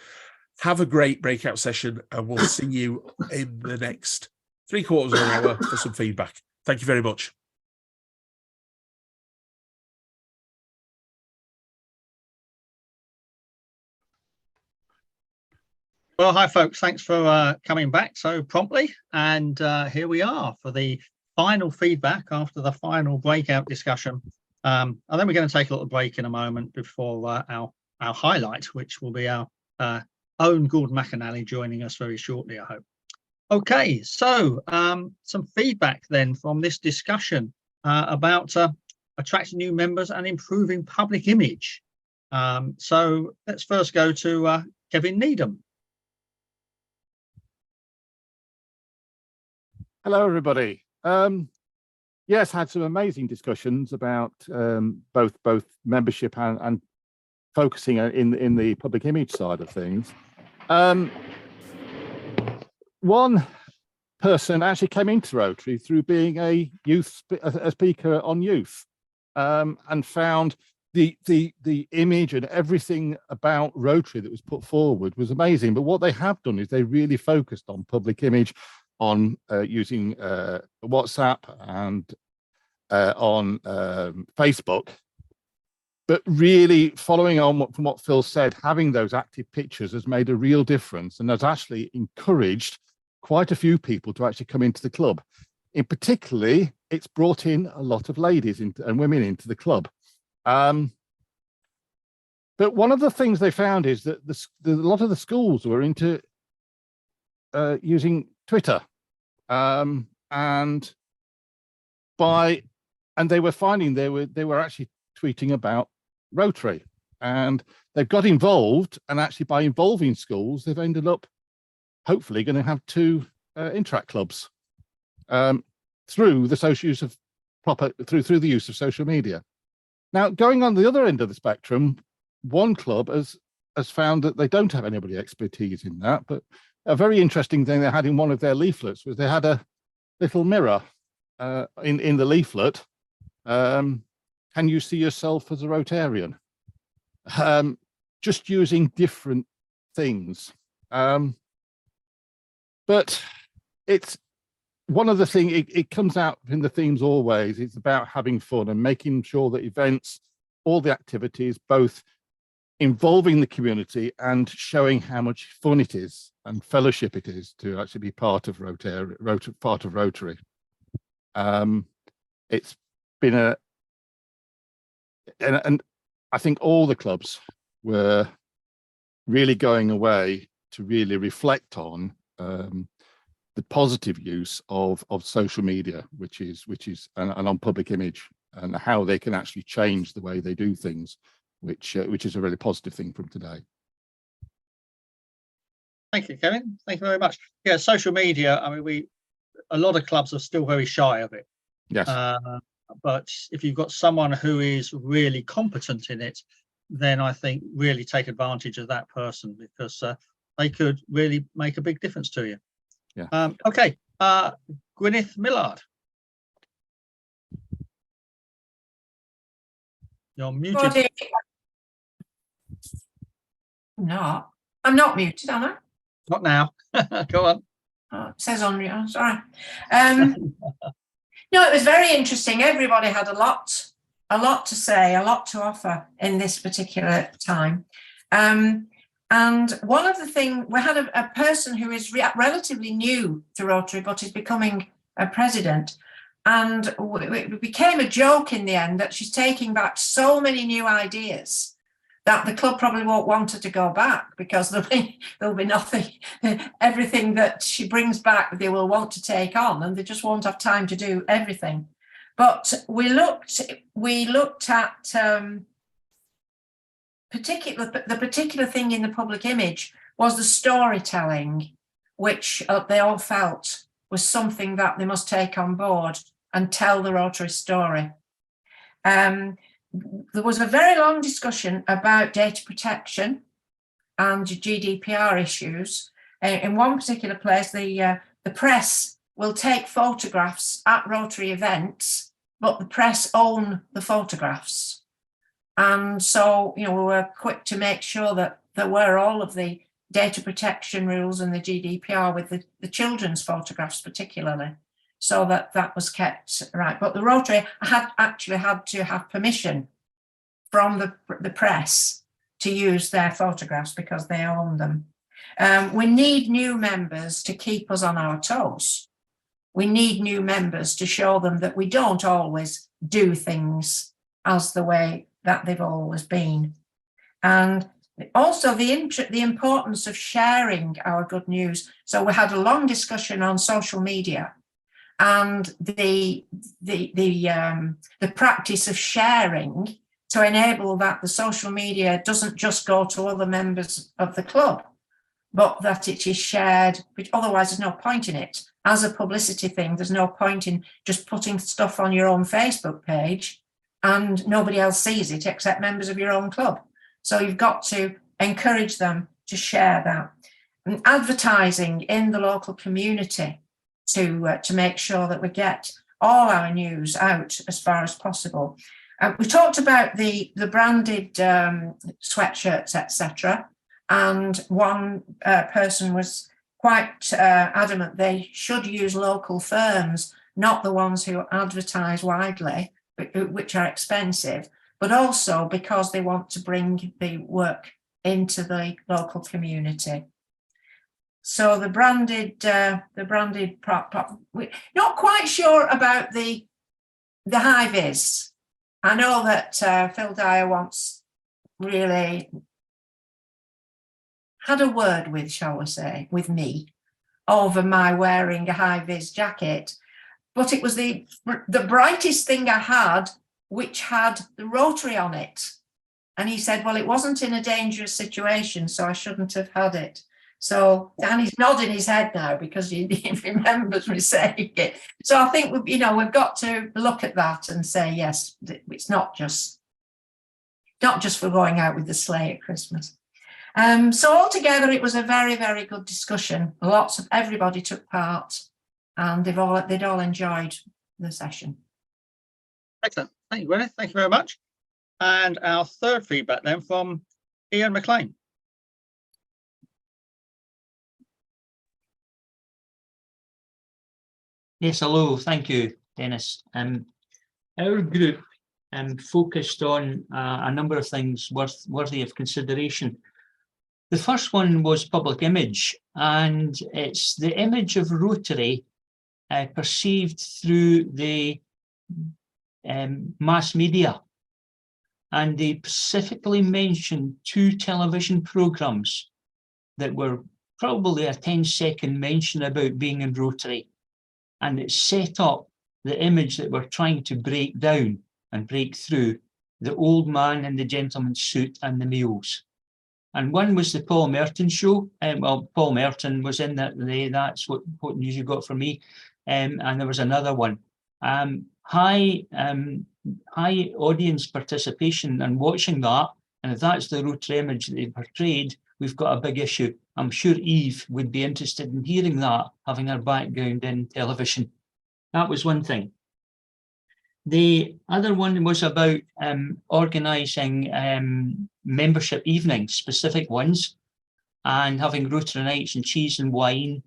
Have a great breakout session, and we'll see you in the next 3/4 of an hour for some feedback. Thank you very much. Well, hi, folks. Thanks for coming back so promptly. And here we are for the final feedback after the final breakout discussion And then we're going to take a little break in a moment before our highlight, which will be our own Gordon McInally joining us very shortly, I hope. Okay, so some feedback then from this discussion about attracting new members and improving public image. So let's first go to Kevin Needham. Hello, everybody. Yes, had some amazing discussions about both membership and focusing in the public image side of things. One person actually came into Rotary through being a speaker on youth, and found the image and everything about Rotary that was put forward was amazing. But what they have done is they really focused on public image, on using WhatsApp and on Facebook, but really following on from what Phil said, having those active pictures has made a real difference and has actually encouraged quite a few people to actually come into the club. In particularly, it's brought in a lot of ladies and women into the club. But one of the things they found is that a lot of the schools were into using Twitter, and they were finding they were actually tweeting about Rotary, and they've got involved, and actually by involving schools, they've ended up hopefully going to have 2 interact clubs through the through the use of social media. Now, going on the other end of the spectrum, one club has found that they don't have anybody expertise in that, but a very interesting thing they had in one of their leaflets was they had a little mirror in the leaflet. Can you see yourself as a Rotarian? Just using different things. But it's one of the things, it comes out in the themes always. It's about having fun and making sure that events, all the activities, both involving the community and showing how much fun it is and fellowship it is to actually be part of Rotary. It's been and I think all the clubs were really going away to really reflect on the positive use of social media, which is and on public image, and how they can actually change the way they do things, which is a really positive thing from today. Thank you, Kevin. Thank you very much. Yeah, social media. I mean, a lot of clubs are still very shy of it. Yes. But if you've got someone who is really competent in it, then I think really take advantage of that person, because they could really make a big difference to you. Yeah. Okay. Gwyneth Millard. You're muted. No, I'm not muted, am I? Not now. Go on. Oh, it says on you. Sorry. No, it was very interesting. Everybody had a lot to say, a lot to offer in this particular time. And one of the things, we had a person who is relatively new to Rotary, but is becoming a president. And it became a joke in the end that she's taking back so many new ideas that the club probably won't want her to go back, because there'll be nothing, everything that she brings back they will want to take on, and they just won't have time to do everything. But we looked at the particular thing in the public image was the storytelling, which they all felt was something that they must take on board and tell the Rotary story. There was a very long discussion about data protection and GDPR issues. In one particular place, the press will take photographs at Rotary events, but the press own the photographs. And so, we were quick to make sure that there were all of the data protection rules and the GDPR with the children's photographs particularly, so that was kept right. But the Rotary had to have permission from the press to use their photographs because they own them. We need new members to keep us on our toes. We need new members to show them that we don't always do things as the way that they've always been. And also the importance of sharing our good news. So we had a long discussion on social media and the practice of sharing to enable that the social media doesn't just go to other members of the club, but that it is shared, which otherwise there's no point in it. As a publicity thing, there's no point in just putting stuff on your own Facebook page and nobody else sees it except members of your own club. So you've got to encourage them to share that. And advertising in the local community to make sure that we get all our news out as far as possible. We talked about the branded sweatshirts, etc. And one person was quite adamant they should use local firms, not the ones who advertise widely, which are expensive, but also because they want to bring the work into the local community. So the branded we're not quite sure about the high-vis. I know that Phil Dyer once really had a word with, shall we say, with me over my wearing a high-vis jacket, but it was the brightest thing I had, which had the rotary on it. And he said, well, it wasn't in a dangerous situation, so I shouldn't have had it. So Danny's nodding his head now because he remembers me saying it. So I think we've got to look at that and say, yes, it's not just for going out with the sleigh at Christmas. So altogether, it was a very, very good discussion. Everybody took part, and they'd all enjoyed the session. Excellent. Thank you, Gwyneth. Thank you very much. And our third feedback then from Ian McLean. Yes, hello. Thank you, Dennis. Our group focused on a number of things worthy of consideration. The first one was public image, and it's the image of Rotary perceived through the mass media. And they specifically mentioned 2 television programmes that were probably a 10-second mention about being in Rotary. And it set up the image that we're trying to break down and break through: the old man in the gentleman's suit and the meals. And one was the Paul Merton show. Well, Paul Merton was in that. That's what news you got from me. And there was another one. High audience participation and watching that. And if that's the Rotary image that they portrayed, we've got a big issue. I'm sure Eve would be interested in hearing that, having her background in television. That was one thing. The other one was about organising membership evenings, specific ones, and having Rotary nights and cheese and wine.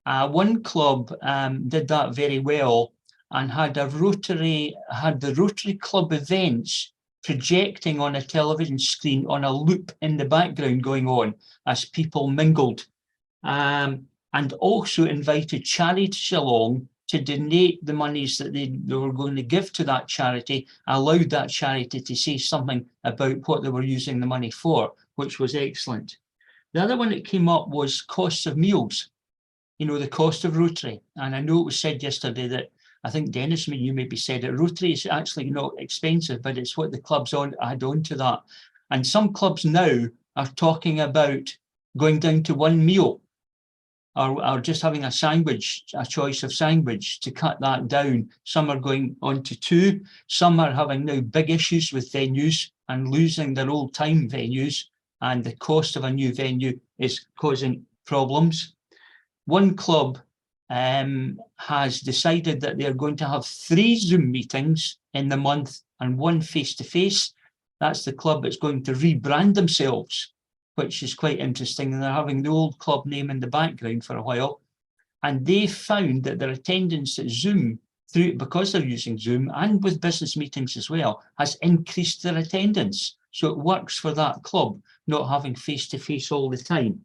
One club did that very well and had the Rotary Club events projecting on a television screen on a loop in the background going on as people mingled, and also invited charities along to donate the monies that they were going to give to that charity, allowed that charity to say something about what they were using the money for, which was excellent. The other one that came up was costs of meals, the cost of Rotary. And I know it was said yesterday that, I think Dennis, you maybe said it, Rotary is actually not expensive, but it's what the clubs add on to that. And some clubs now are talking about going down to one meal, or just having a sandwich, a choice of sandwich, to cut that down. Some are going on to 2. Some are having now big issues with venues and losing their old time venues, and the cost of a new venue is causing problems. One club has decided that they're going to have 3 Zoom meetings in the month and 1 face-to-face. That's the club that's going to rebrand themselves, which is quite interesting. And they're having the old club name in the background for a while. And they found that their attendance at Zoom, because they're using Zoom and with business meetings as well, has increased their attendance. So it works for that club, not having face-to-face all the time.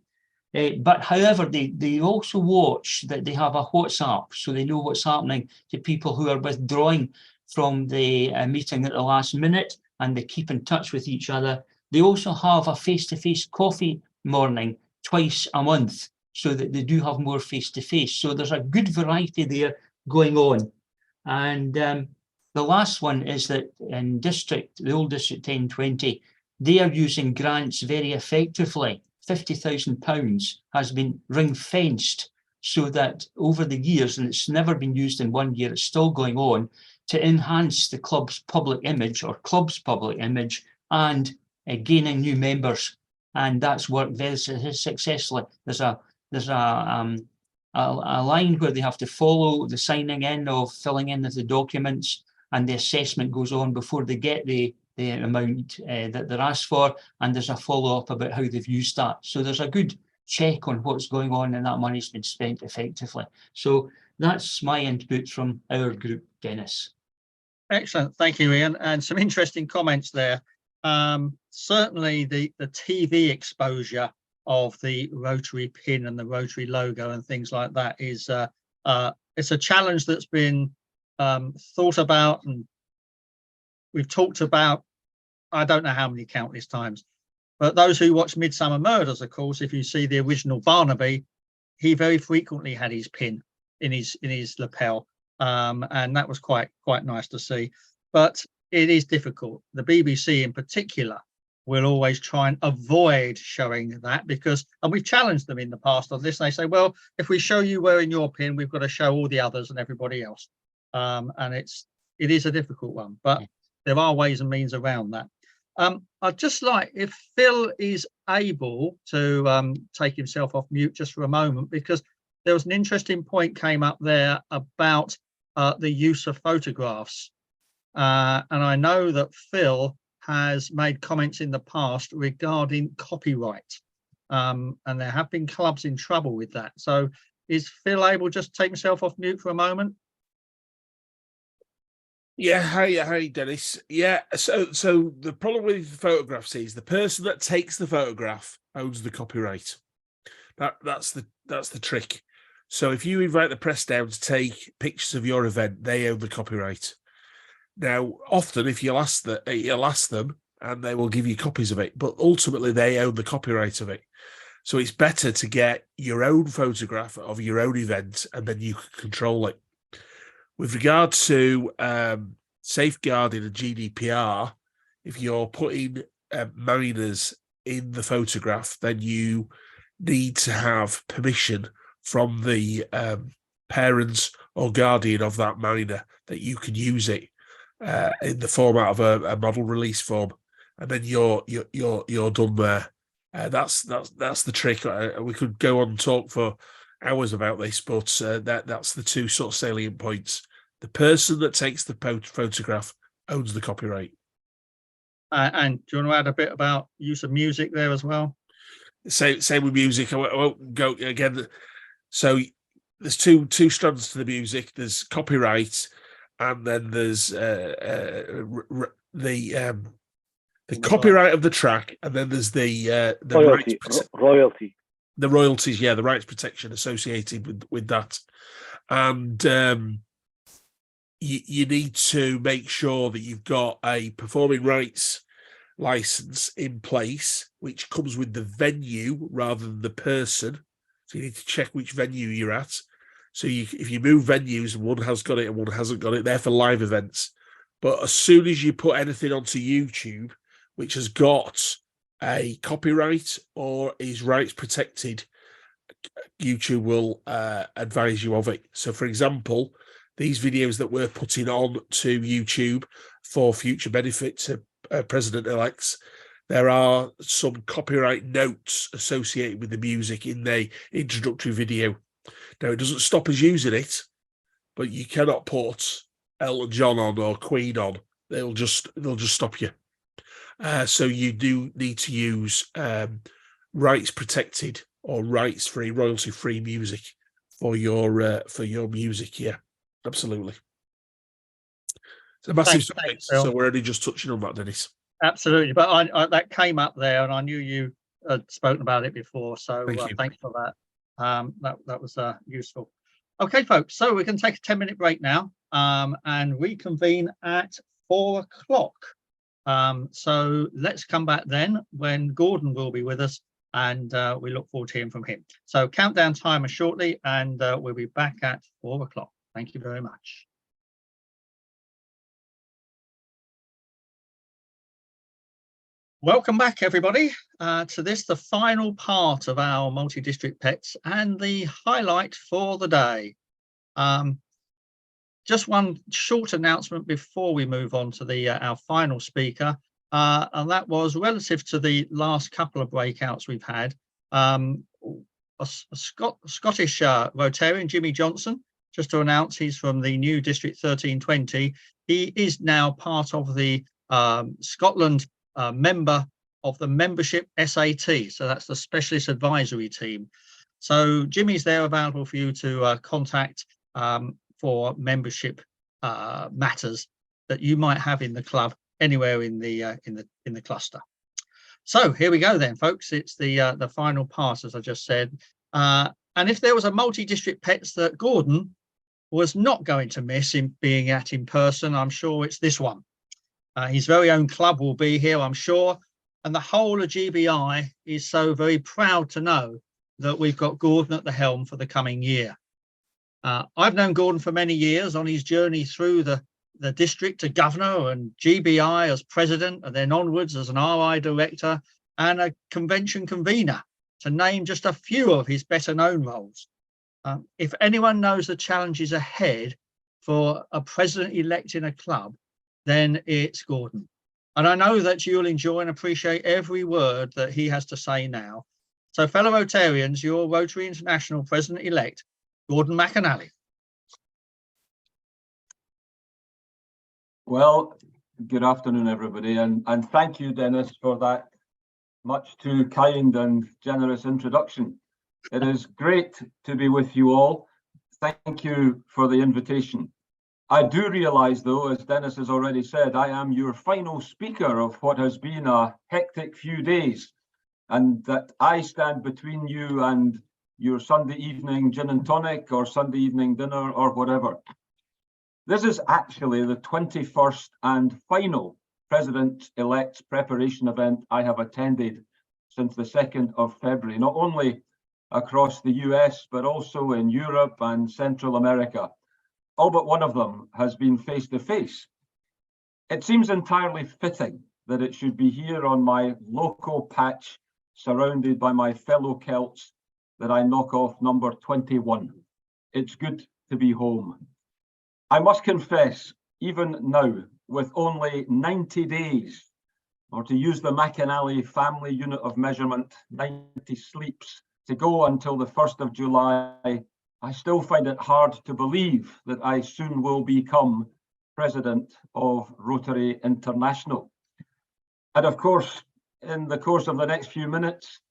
But however, they also watch that they have a WhatsApp, so they know what's happening to people who are withdrawing from the meeting at the last minute, and they keep in touch with each other. They also have a face-to-face coffee morning twice a month, so that they do have more face-to-face. So there's a good variety there going on. And the last one is that in the old District 1020, they are using grants very effectively. £50,000 has been ring-fenced so that over the years, and it's never been used in 1 year, it's still going on, to enhance the club's public image and gaining new members. And that's worked very successfully. There's a line where they have to follow the signing in of filling in of the documents, and the assessment goes on before they get the amount that they're asked for, and there's a follow-up about how they've used that. So there's a good check on what's going on, and that money's been spent effectively. So that's my input from our group, Dennis. Excellent, thank you, Ian, and some interesting comments there. Certainly the TV exposure of the Rotary pin and the Rotary logo and things like that is it's a challenge that's been thought about, and we've talked about I don't know how many countless times. But those who watch Midsummer Murders, of course, if you see the original Barnaby, he very frequently had his pin in his lapel, and that was quite nice to see. But it is difficult. The BBC in particular will always try and avoid showing that, because, and we've challenged them in the past on this, and they say, well, if we show you wearing your pin, we've got to show all the others and everybody else. And it is a difficult one, but there are ways and means around that. I'd just like, if Phil is able to take himself off mute just for a moment, because there was an interesting point came up there about the use of photographs. And I know that Phil has made comments in the past regarding copyright. And there have been clubs in trouble with that. So is Phil able just to take himself off mute for a moment? Yeah, hi, Dennis. Yeah, so the problem with photographs is the person that takes the photograph owns the copyright. That's the trick. So if you invite the press down to take pictures of your event, they own the copyright. Now, often if you'll ask them, and they will give you copies of it, but ultimately they own the copyright of it. So it's better to get your own photograph of your own event, and then you can control it. With regard to safeguarding and GDPR, if you're putting mariners in the photograph, then you need to have permission from the parents or guardian of that mariner that you can use it in the format of a model release form, and then you're done there. That's the trick. We could go on and talk for hours about this, but that's the two sort of salient points. The person that takes the photograph owns the copyright. And do you want to add a bit about use of music there as well? Same with music. I won't go again. So there's two strands to the music. There's copyright, and then there's the copyright of the track, and then there's the royalty. The royalties, yeah, the rights protection associated with that. And you need to make sure that you've got a performing rights license in place, which comes with the venue rather than the person. So you need to check which venue you're at. So if you move venues, one has got it and one hasn't got it, they're for live events. But as soon as you put anything onto YouTube, which has got a copyright or is rights protected, YouTube will advise you of it. So, for example, these videos that we're putting on to YouTube for future benefit to president-elects, there are some copyright notes associated with the music in the introductory video. Now, it doesn't stop us using it, but you cannot put Elton John on or Queen on. They'll just stop you. So you do need to use rights protected or rights free, royalty free music for your music. Yeah, absolutely. It's a massive subject, so we're only just touching on that, Dennis. Absolutely, but I that came up there, and I knew you had spoken about it before, so thanks for that. That was useful. Okay, folks, so we can take a 10-minute break now and reconvene at 4 o'clock. So let's come back then when Gordon will be with us, and we look forward to hearing from him. So countdown timer shortly, and we'll be back at 4 o'clock. Thank you very much. Welcome back, everybody, to the final part of our multi-district pets and the highlight for the day. Just one short announcement before we move on to our final speaker, and that was relative to the last couple of breakouts we've had. A Scottish Rotarian, Jimmy Johnson, just to announce he's from the new District 1320. He is now part of the Scotland member of the membership SAT, so that's the Specialist Advisory Team. So Jimmy's there available for you to contact for membership matters that you might have in the club anywhere in the cluster. So here we go then, folks. It's the final part, as I just said. And if there was a multi-district pets that Gordon was not going to miss in being at in person, I'm sure it's this one. His very own club will be here, I'm sure. And the whole of GB&I is so very proud to know that we've got Gordon at the helm for the coming year. I've known Gordon for many years on his journey through the district to governor and GB&I as president, and then onwards as an RI director and a convention convener, to name just a few of his better known roles. If anyone knows the challenges ahead for a president-elect in a club, then it's Gordon. And I know that you'll enjoy and appreciate every word that he has to say now. So fellow Rotarians, your Rotary International President-elect, Gordon McInally. Well, good afternoon, everybody, and thank you, Dennis, for that much too kind and generous introduction. It is great to be with you all. Thank you for the invitation. I do realise, though, as Dennis has already said, I am your final speaker of what has been a hectic few days, and that I stand between you and your Sunday evening gin and tonic or Sunday evening dinner or whatever. This is actually the 21st and final President-elect's preparation event I have attended since the 2nd of February, not only across the US, but also in Europe and Central America. All but one of them has been face-to-face. It seems entirely fitting that it should be here on my local patch, surrounded by my fellow Celts, that I knock off number 21. It's good to be home. I must confess, even now, with only 90 days, or to use the McInally family unit of measurement, 90 sleeps, to go until the 1st of July, I still find it hard to believe that I soon will become president of Rotary International. And of course, in the course of the next few minutes,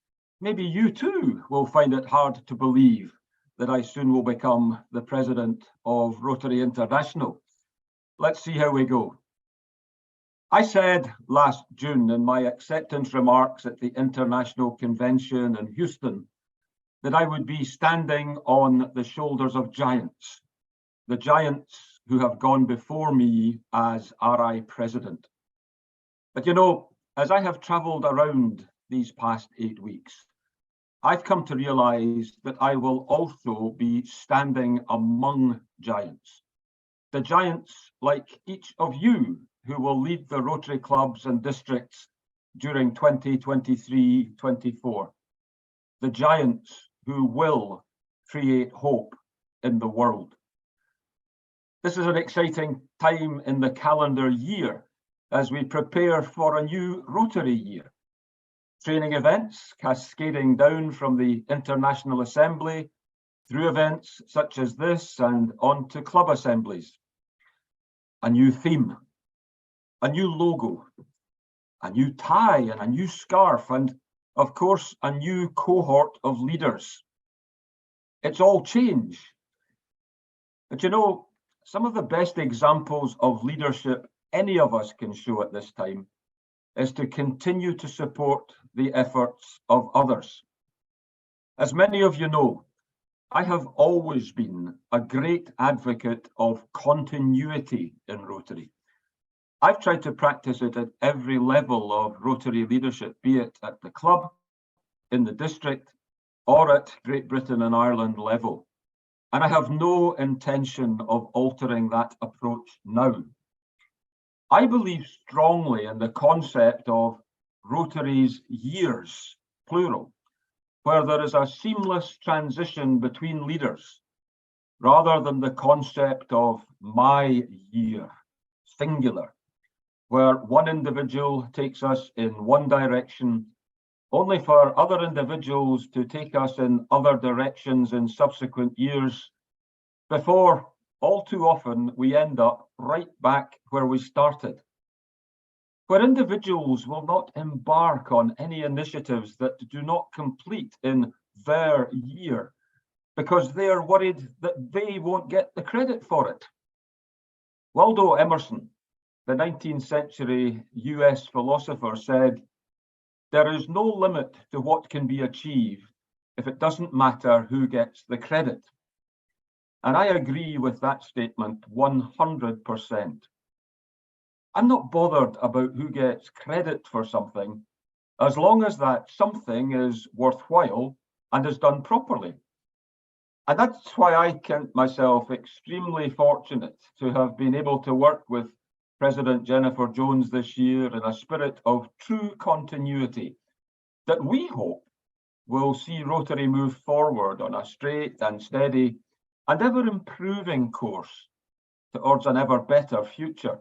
maybe you too will find it hard to believe that I soon will become the president of Rotary International. Let's see how we go. I said last June in my acceptance remarks at the International Convention in Houston that I would be standing on the shoulders of giants, the giants who have gone before me as RI president. But you know, as I have traveled around these past 8 weeks, I've come to realize that I will also be standing among giants. The giants like each of you who will lead the Rotary clubs and districts during 2023-24. The giants who will create hope in the world. This is an exciting time in the calendar year as we prepare for a new Rotary year. Training events cascading down from the International Assembly through events such as this and on to club assemblies. A new theme, a new logo, a new tie and a new scarf, and of course, a new cohort of leaders. It's all change. But you know, some of the best examples of leadership any of us can show at this time is to continue to support the efforts of others. As many of you know, I have always been a great advocate of continuity in Rotary. I've tried to practice it at every level of Rotary leadership, be it at the club, in the district, or at Great Britain and Ireland level. And I have no intention of altering that approach now. I believe strongly in the concept of Rotary's years, plural, where there is a seamless transition between leaders, rather than the concept of my year, singular, where one individual takes us in one direction, only for other individuals to take us in other directions in subsequent years, before all too often we end up right back where we started, where individuals will not embark on any initiatives that do not complete in their year, because they are worried that they won't get the credit for it. Waldo Emerson, the 19th century US philosopher, said, "There is no limit to what can be achieved if it doesn't matter who gets the credit." And I agree with that statement 100%. I'm not bothered about who gets credit for something, as long as that something is worthwhile and is done properly. And that's why I count myself extremely fortunate to have been able to work with President Jennifer Jones this year in a spirit of true continuity that we hope will see Rotary move forward on a straight and steady and ever improving course towards an ever better future.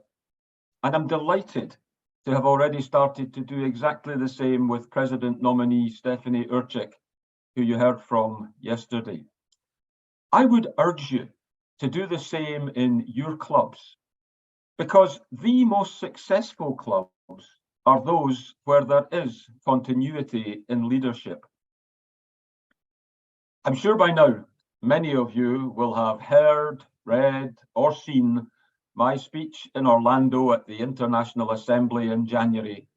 And I'm delighted to have already started to do exactly the same with President nominee Stephanie Urchik, who you heard from yesterday. I would urge you to do the same in your clubs, because the most successful clubs are those where there is continuity in leadership. I'm sure by now, many of you will have heard, read, or seen my speech in Orlando at the International Assembly in January,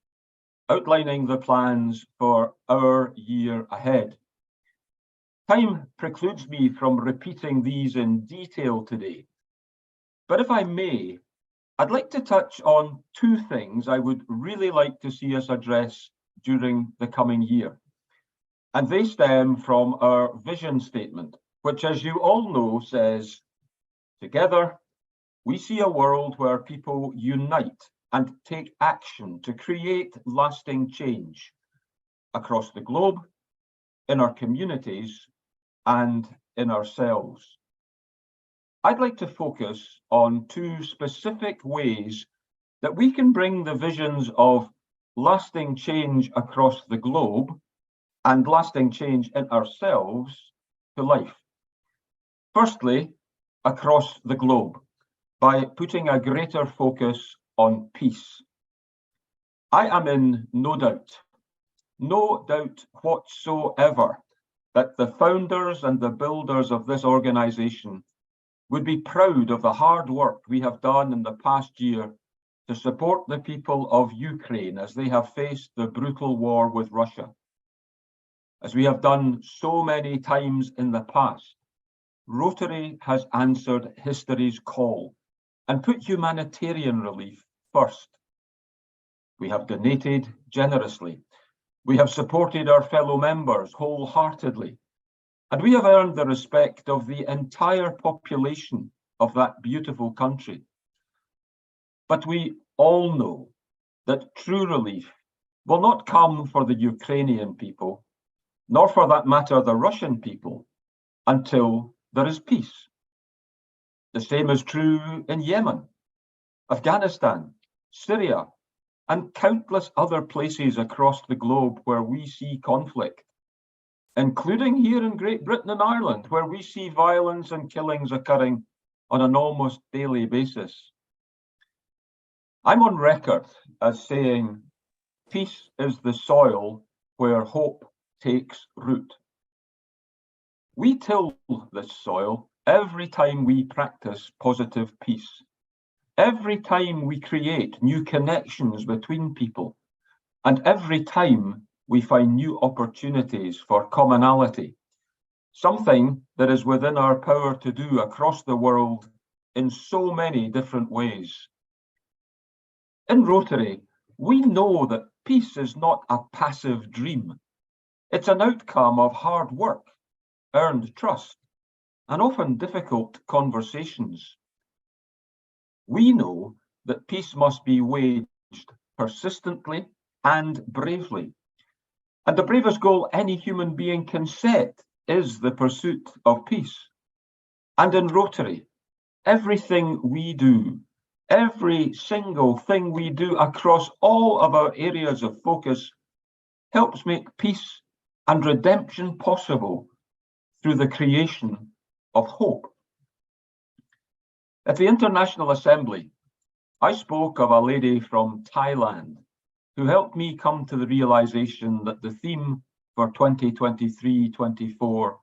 outlining the plans for our year ahead. Time precludes me from repeating these in detail today, but if I may, I'd like to touch on two things I would really like to see us address during the coming year. And they stem from our vision statement, which, as you all know, says, "Together, we see a world where people unite and take action to create lasting change across the globe, in our communities, and in ourselves." I'd like to focus on two specific ways that we can bring the visions of lasting change across the globe and lasting change in ourselves to life. Firstly, across the globe, by putting a greater focus on peace. I am in no doubt whatsoever, that the founders and the builders of this organization would be proud of the hard work we have done in the past year to support the people of Ukraine as they have faced the brutal war with Russia. As we have done so many times in the past, Rotary has answered history's call and put humanitarian relief first. We have donated generously. We have supported our fellow members wholeheartedly. And we have earned the respect of the entire population of that beautiful country. But we all know that true relief will not come for the Ukrainian people, nor for that matter the Russian people, until there is peace. The same is true in Yemen, Afghanistan, Syria, and countless other places across the globe where we see conflict, including here in Great Britain and Ireland, where we see violence and killings occurring on an almost daily basis. I'm on record as saying, peace is the soil where hope takes root. We till this soil every time we practice positive peace, every time we create new connections between people, and every time we find new opportunities for commonality, something that is within our power to do across the world in so many different ways. In Rotary, we know that peace is not a passive dream. It's an outcome of hard work, earned trust, and often difficult conversations. We know that peace must be waged persistently and bravely. And the bravest goal any human being can set is the pursuit of peace. And in Rotary, everything we do, every single thing we do across all of our areas of focus helps make peace and redemption possible through the creation of hope. At the International Assembly, I spoke of a lady from Thailand who helped me come to the realization that the theme for 2023-24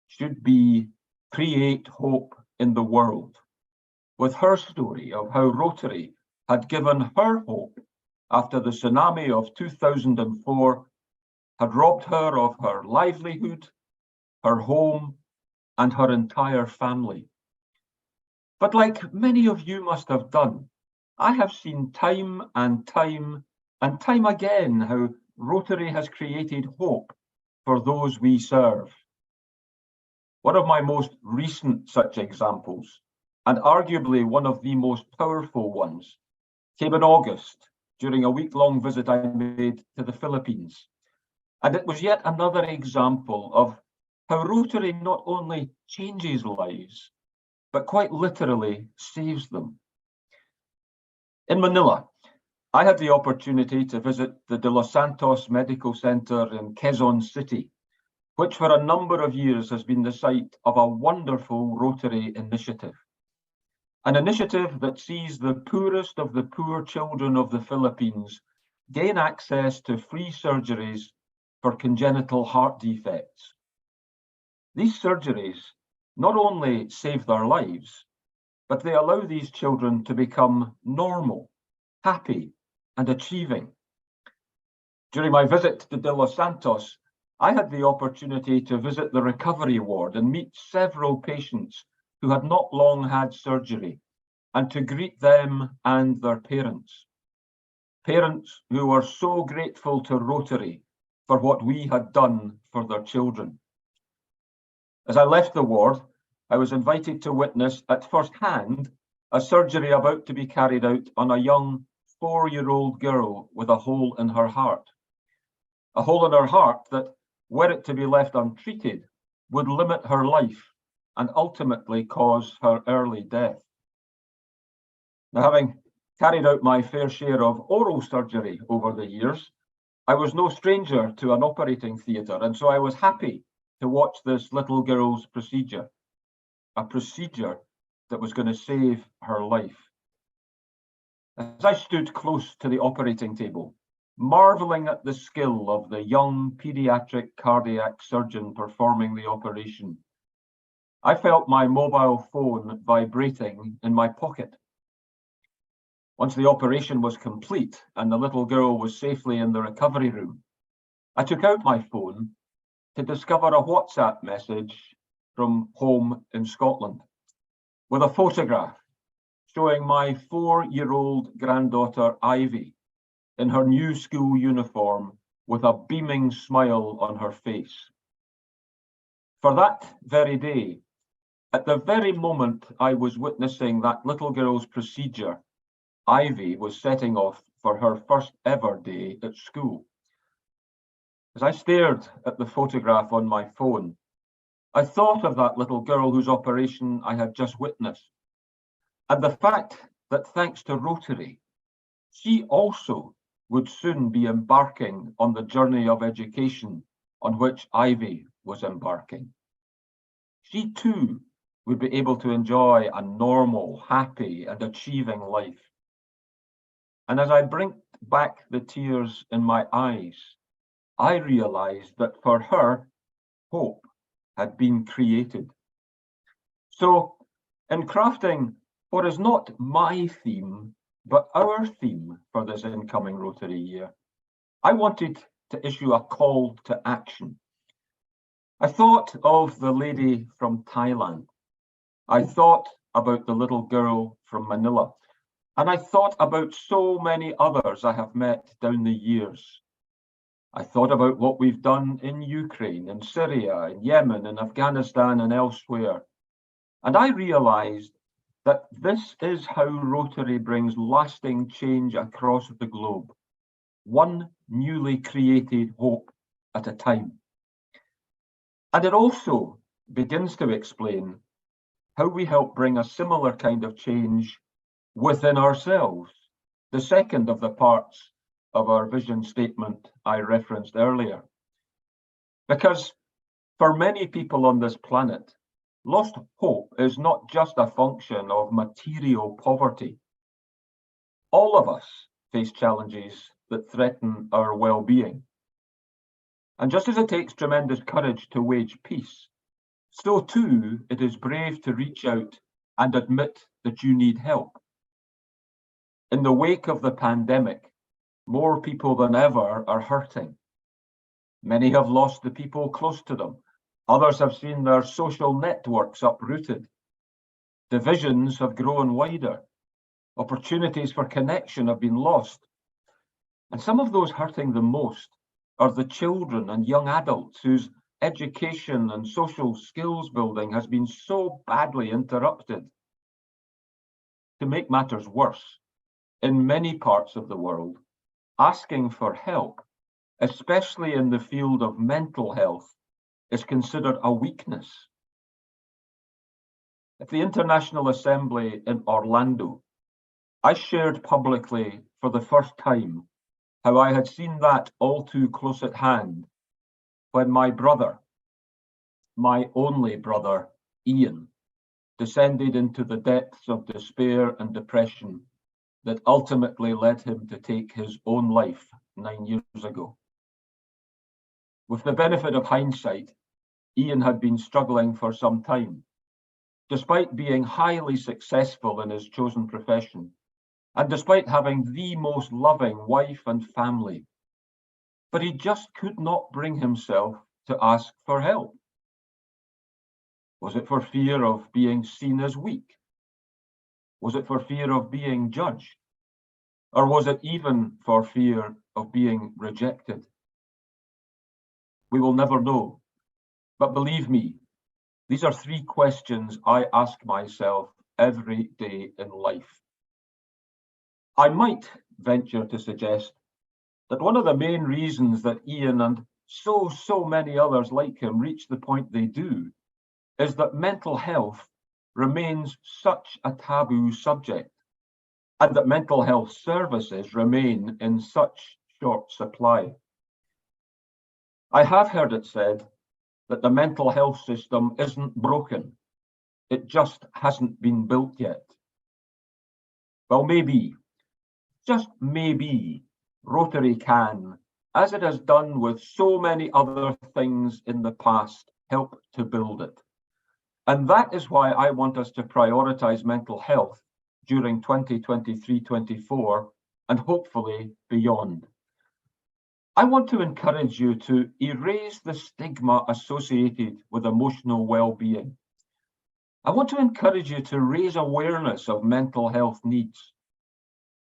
should be create hope in the world, with her story of how Rotary had given her hope after the tsunami of 2004 had robbed her of her livelihood, her home, and her entire family. But like many of you must have done, I have seen time and time again how Rotary has created hope for those we serve. One of my most recent such examples, and arguably one of the most powerful ones, came in August during a week-long visit I made to the Philippines. And it was yet another example of how Rotary not only changes lives, but quite literally saves them. In Manila, I had the opportunity to visit the De Los Santos Medical Center in Quezon City, which for a number of years has been the site of a wonderful Rotary initiative. An initiative that sees the poorest of the poor children of the Philippines gain access to free surgeries for congenital heart defects. These surgeries not only save their lives, but they allow these children to become normal, happy, and achieving. During my visit to De Los Santos, I had the opportunity to visit the recovery ward and meet several patients who had not long had surgery, and to greet them and their parents. Parents who were so grateful to Rotary for what we had done for their children. As I left the ward, I was invited to witness at first hand a surgery about to be carried out on a young 4-year-old girl with a hole in her heart. A hole in her heart that, were it to be left untreated, would limit her life and ultimately cause her early death. Now, having carried out my fair share of oral surgery over the years, I was no stranger to an operating theatre, and so I was happy to watch this little girl's procedure, a procedure that was going to save her life. As I stood close to the operating table, marvelling at the skill of the young paediatric cardiac surgeon performing the operation, I felt my mobile phone vibrating in my pocket. Once the operation was complete and the little girl was safely in the recovery room, I took out my phone to discover a WhatsApp message from home in Scotland with a photograph showing my 4-year-old granddaughter Ivy in her new school uniform with a beaming smile on her face. For that very day, at the very moment I was witnessing that little girl's procedure, Ivy was setting off for her first ever day at school. As I stared at the photograph on my phone, I thought of that little girl whose operation I had just witnessed, and the fact that thanks to Rotary, she also would soon be embarking on the journey of education on which Ivy was embarking. She too would be able to enjoy a normal, happy, and achieving life. And as I blinked back the tears in my eyes, I realized that for her, hope had been created. So, in crafting what is not my theme, but our theme for this incoming Rotary year, I wanted to issue a call to action. I thought of the lady from Thailand. I thought about the little girl from Manila. And I thought about so many others I have met down the years. I thought about what we've done in Ukraine, in Syria, in Yemen, in Afghanistan, and elsewhere. And I realized that this is how Rotary brings lasting change across the globe, one newly created hope at a time. And it also begins to explain how we help bring a similar kind of change within ourselves, the second of the parts of our vision statement I referenced earlier. Because for many people on this planet, lost hope is not just a function of material poverty. All of us face challenges that threaten our well-being. And just as it takes tremendous courage to wage peace, so too it is brave to reach out and admit that you need help. In the wake of the pandemic, more people than ever are hurting. Many have lost the people close to them. Others have seen their social networks uprooted. Divisions have grown wider. Opportunities for connection have been lost. And some of those hurting the most are the children and young adults whose education and social skills building has been so badly interrupted. To make matters worse, in many parts of the world, asking for help, especially in the field of mental health, is considered a weakness. At the International Assembly in Orlando, I shared publicly for the first time how I had seen that all too close at hand when my brother, my only brother, Ian, descended into the depths of despair and depression that ultimately led him to take his own life 9 years ago. With the benefit of hindsight, Ian had been struggling for some time, despite being highly successful in his chosen profession, and despite having the most loving wife and family. But he just could not bring himself to ask for help. Was it for fear of being seen as weak? Was it for fear of being judged? Or was it even for fear of being rejected? We will never know. But believe me, these are three questions I ask myself every day in life. I might venture to suggest that one of the main reasons that Ian and so many others like him reach the point they do is that mental health remains such a taboo subject, and that mental health services remain in such short supply. I have heard it said that the mental health system isn't broken, it just hasn't been built yet. Well, maybe, just maybe, Rotary can, as it has done with so many other things in the past, help to build it. And that is why I want us to prioritise mental health during 2023-24 and hopefully beyond. I want to encourage you to erase the stigma associated with emotional well-being. I want to encourage you to raise awareness of mental health needs.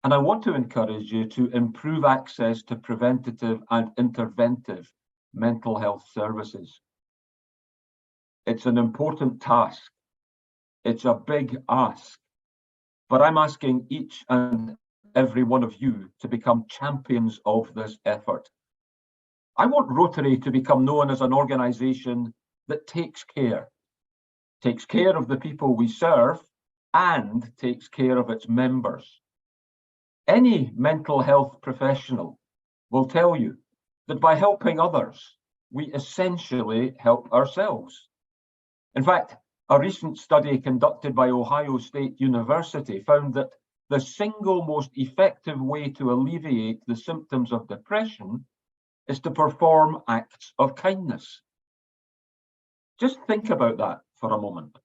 And I want to encourage you to improve access to preventative and interventive mental health services. It's an important task. It's a big ask. But I'm asking each and every one of you to become champions of this effort. I want Rotary to become known as an organisation that takes care of the people we serve and takes care of its members. Any mental health professional will tell you that by helping others, we essentially help ourselves. In fact, a recent study conducted by Ohio State University found that the single most effective way to alleviate the symptoms of depression is to perform acts of kindness. Just think about that for a moment.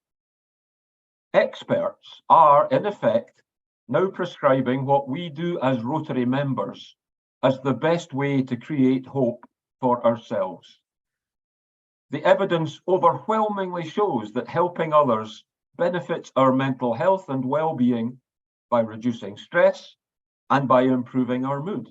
Experts are, in effect, now prescribing what we do as Rotary members as the best way to create hope for ourselves. The evidence overwhelmingly shows that helping others benefits our mental health and well-being by reducing stress and by improving our mood.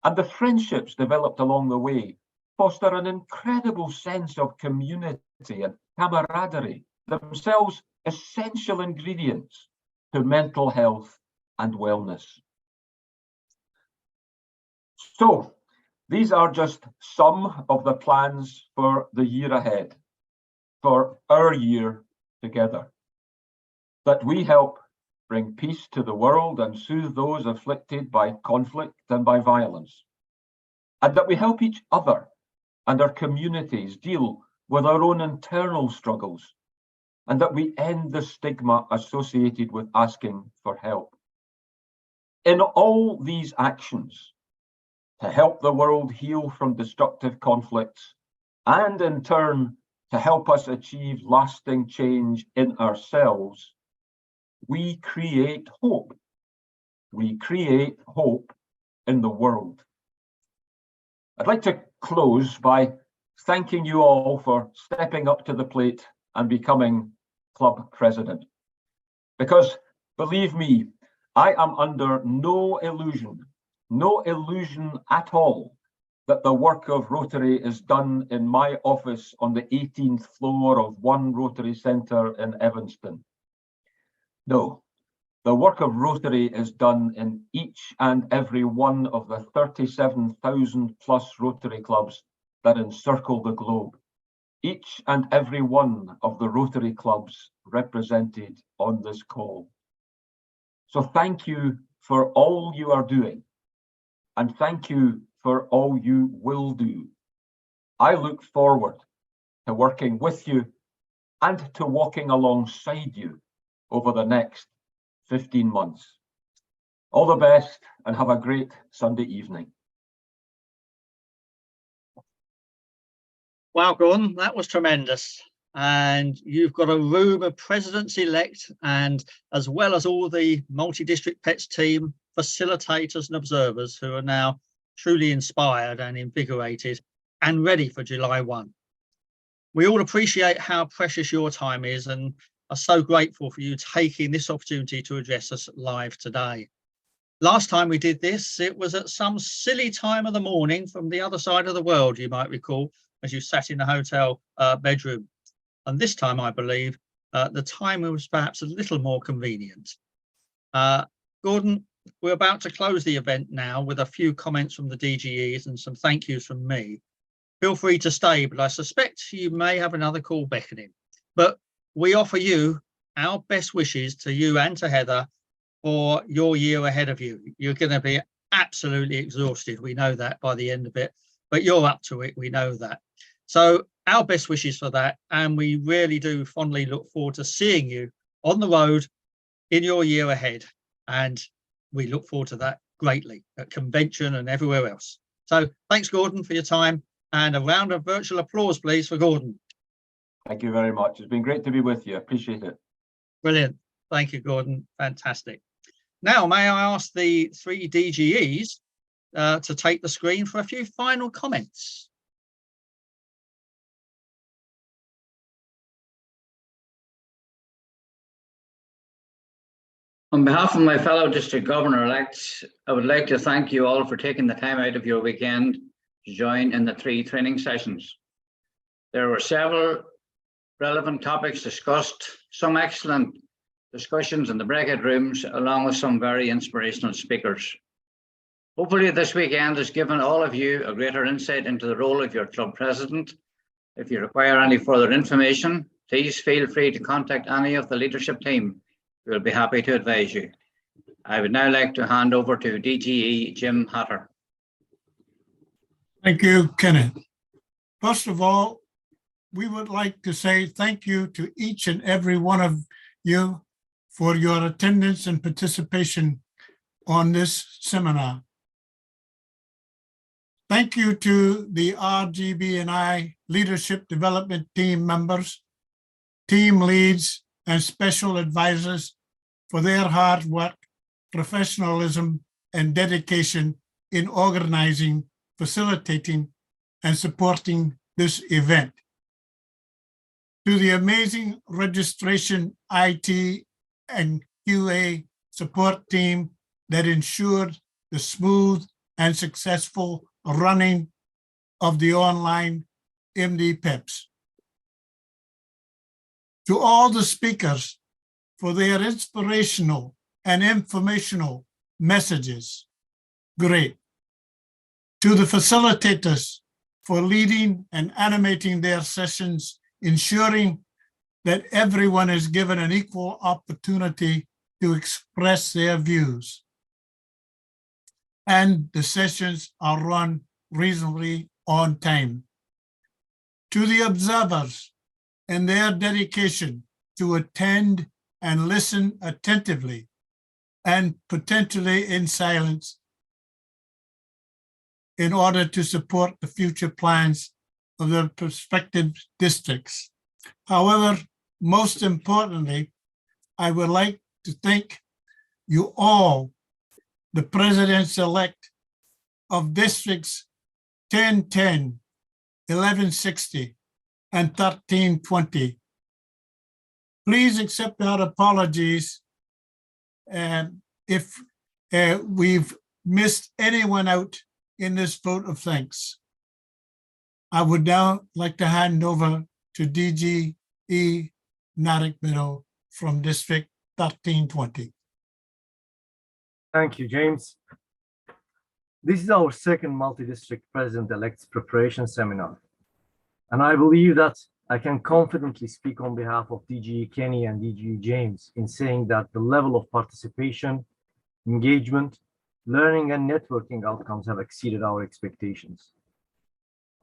And the friendships developed along the way foster an incredible sense of community and camaraderie, themselves essential ingredients to mental health and wellness. So, these are just some of the plans for the year ahead, for our year together, that we help bring peace to the world and soothe those afflicted by conflict and by violence, and that we help each other and our communities deal with our own internal struggles, and that we end the stigma associated with asking for help. In all these actions, to help the world heal from destructive conflicts, and in turn, to help us achieve lasting change in ourselves, we create hope. We create hope in the world. I'd like to close by thanking you all for stepping up to the plate and becoming club president. Because, believe me, I am under no illusion at all, that the work of Rotary is done in my office on the 18th floor of one Rotary Centre in Evanston. No, the work of Rotary is done in each and every one of the 37,000 plus Rotary clubs that encircle the globe. Each and every one of the Rotary clubs represented on this call. So thank you for all you are doing, and thank you for all you will do. I look forward to working with you and to walking alongside you over the next 15 months. All the best and have a great Sunday evening. Wow, Gordon, that was tremendous. And you've got a room of presidents-elect, and as well as all the multi-district pets team, facilitators and observers who are now truly inspired and invigorated and ready for July 1. We all appreciate how precious your time is and are so grateful for you taking this opportunity to address us live today. Last time we did this, it was at some silly time of the morning from the other side of the world, you might recall, as you sat in the hotel bedroom. And this time, I believe, the time was perhaps a little more convenient. Gordon, we're about to close the event now with a few comments from the DGEs and some thank yous from me. Feel free to stay, but I suspect you may have another call beckoning. But we offer you our best wishes to you and to Heather for your year ahead of you. You're going to be absolutely exhausted. We know that by the end of it, but you're up to it. We know that. So our best wishes for that. And we really do fondly look forward to seeing you on the road in your year ahead. And we look forward to that greatly at convention and everywhere else. So thanks, Gordon, for your time, and a round of virtual applause, please, for Gordon. Thank you very much. It's been great to be with you. Appreciate it. Brilliant. Thank you, Gordon. Fantastic. Now, may I ask the three DGEs to take the screen for a few final comments? On behalf of my fellow district governor-elects, I would like to thank you all for taking the time out of your weekend to join in the 3 training sessions. There were several relevant topics discussed, some excellent discussions in the breakout rooms, along with some very inspirational speakers. Hopefully this weekend has given all of you a greater insight into the role of your club president. If you require any further information, please feel free to contact any of the leadership team. We'll be happy to advise you. I would now like to hand over to DGE Jim Hatter. Thank you, Kenneth. First of all, we would like to say thank you to each and every one of you for your attendance and participation on this seminar. Thank you to the RGB&I Leadership Development Team members, team leads, and special advisors for their hard work, professionalism, and dedication in organizing, facilitating, and supporting this event. to the amazing registration IT and QA support team that ensured the smooth and successful running of the online MD PEPs. To all the speakers for their inspirational and informational messages, great. To the facilitators for leading and animating their sessions, ensuring that everyone is given an equal opportunity to express their views. And the sessions are run reasonably on time. To the observers and their dedication to attend and listen attentively and potentially in silence in order to support the future plans of the prospective districts. However, most importantly, I would like to thank you all, the presidents-elect of districts 1010, 1160, and 1320. Please accept our apologies if we've missed anyone out in this vote of thanks. I would now like to hand over to DGE Natick Meadow from District 1320. Thank you, James. This is our second multi-district president-elect's preparation seminar. And I believe that I can confidently speak on behalf of DGE Kenny and DGE James in saying that the level of participation, engagement, learning and networking outcomes have exceeded our expectations.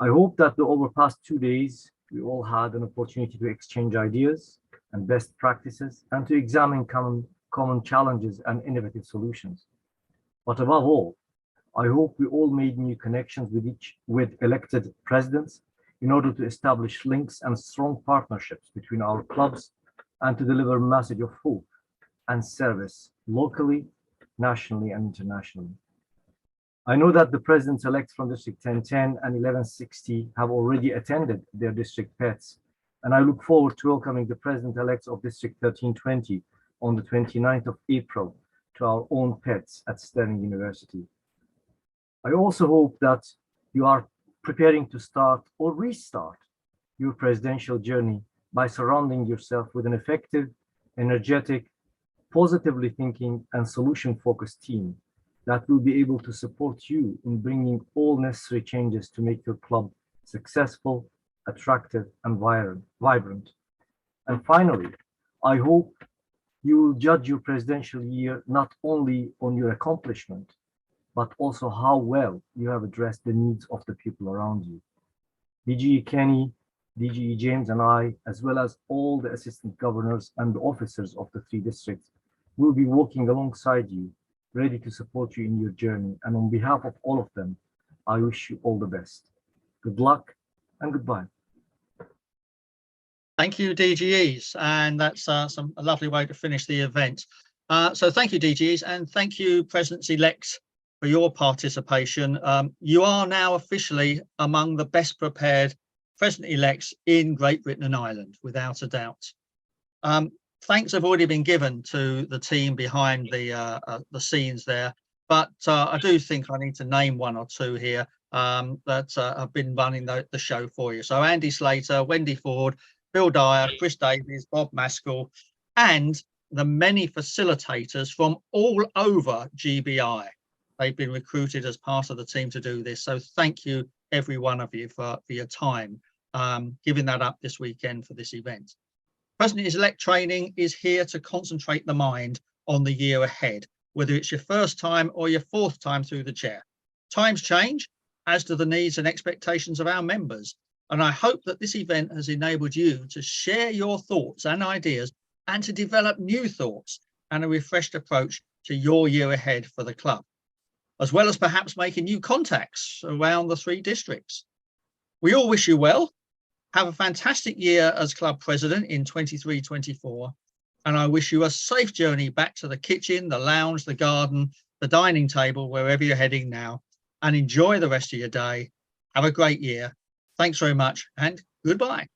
I hope that over the past 2 days, we all had an opportunity to exchange ideas and best practices and to examine common challenges and innovative solutions. But above all, I hope we all made new connections with elected presidents in order to establish links and strong partnerships between our clubs and to deliver a message of hope and service locally, nationally, and internationally. I know that the presidents-elect from District 1010 and 1160 have already attended their district pets, and I look forward to welcoming the president-elects of District 1320 on the 29th of April to our own pets at Sterling University. I also hope that you are preparing to start or restart your presidential journey by surrounding yourself with an effective, energetic, positively thinking, and solution-focused team that will be able to support you in bringing all necessary changes to make your club successful, attractive, and vibrant. And finally, I hope you will judge your presidential year not only on your accomplishment, but also how well you have addressed the needs of the people around you. DGE Kenny, DGE James, and I, as well as all the assistant governors and the officers of the 3 districts, will be working alongside you, ready to support you in your journey. And on behalf of all of them, I wish you all the best. Good luck and goodbye. Thank you, DGEs. And that's a lovely way to finish the event. So thank you, DGEs, and thank you, Presidents-elect, for your participation. You are now officially among the best prepared President-elects in Great Britain and Ireland, without a doubt. Thanks have already been given to the team behind the scenes there, but I do think I need to name 1 or 2 here that have been running the show for you. So Andy Slater, Wendy Ford, Bill Dyer, Chris Davies, Bob Maskell, and the many facilitators from all over GBI. They've been recruited as part of the team to do this. So thank you, every one of you, for your time, giving that up this weekend for this event. President-elect training is here to concentrate the mind on the year ahead, whether it's your first time or your 4th time through the chair. Times change, as do the needs and expectations of our members. And I hope that this event has enabled you to share your thoughts and ideas and to develop new thoughts and a refreshed approach to your year ahead for the club, as well as perhaps making new contacts around the 3 districts. We all wish you well. Have a fantastic year as club president in 23-24. And I wish you a safe journey back to the kitchen, the lounge, the garden, the dining table, wherever you're heading now. And enjoy the rest of your day. Have a great year. Thanks very much and goodbye.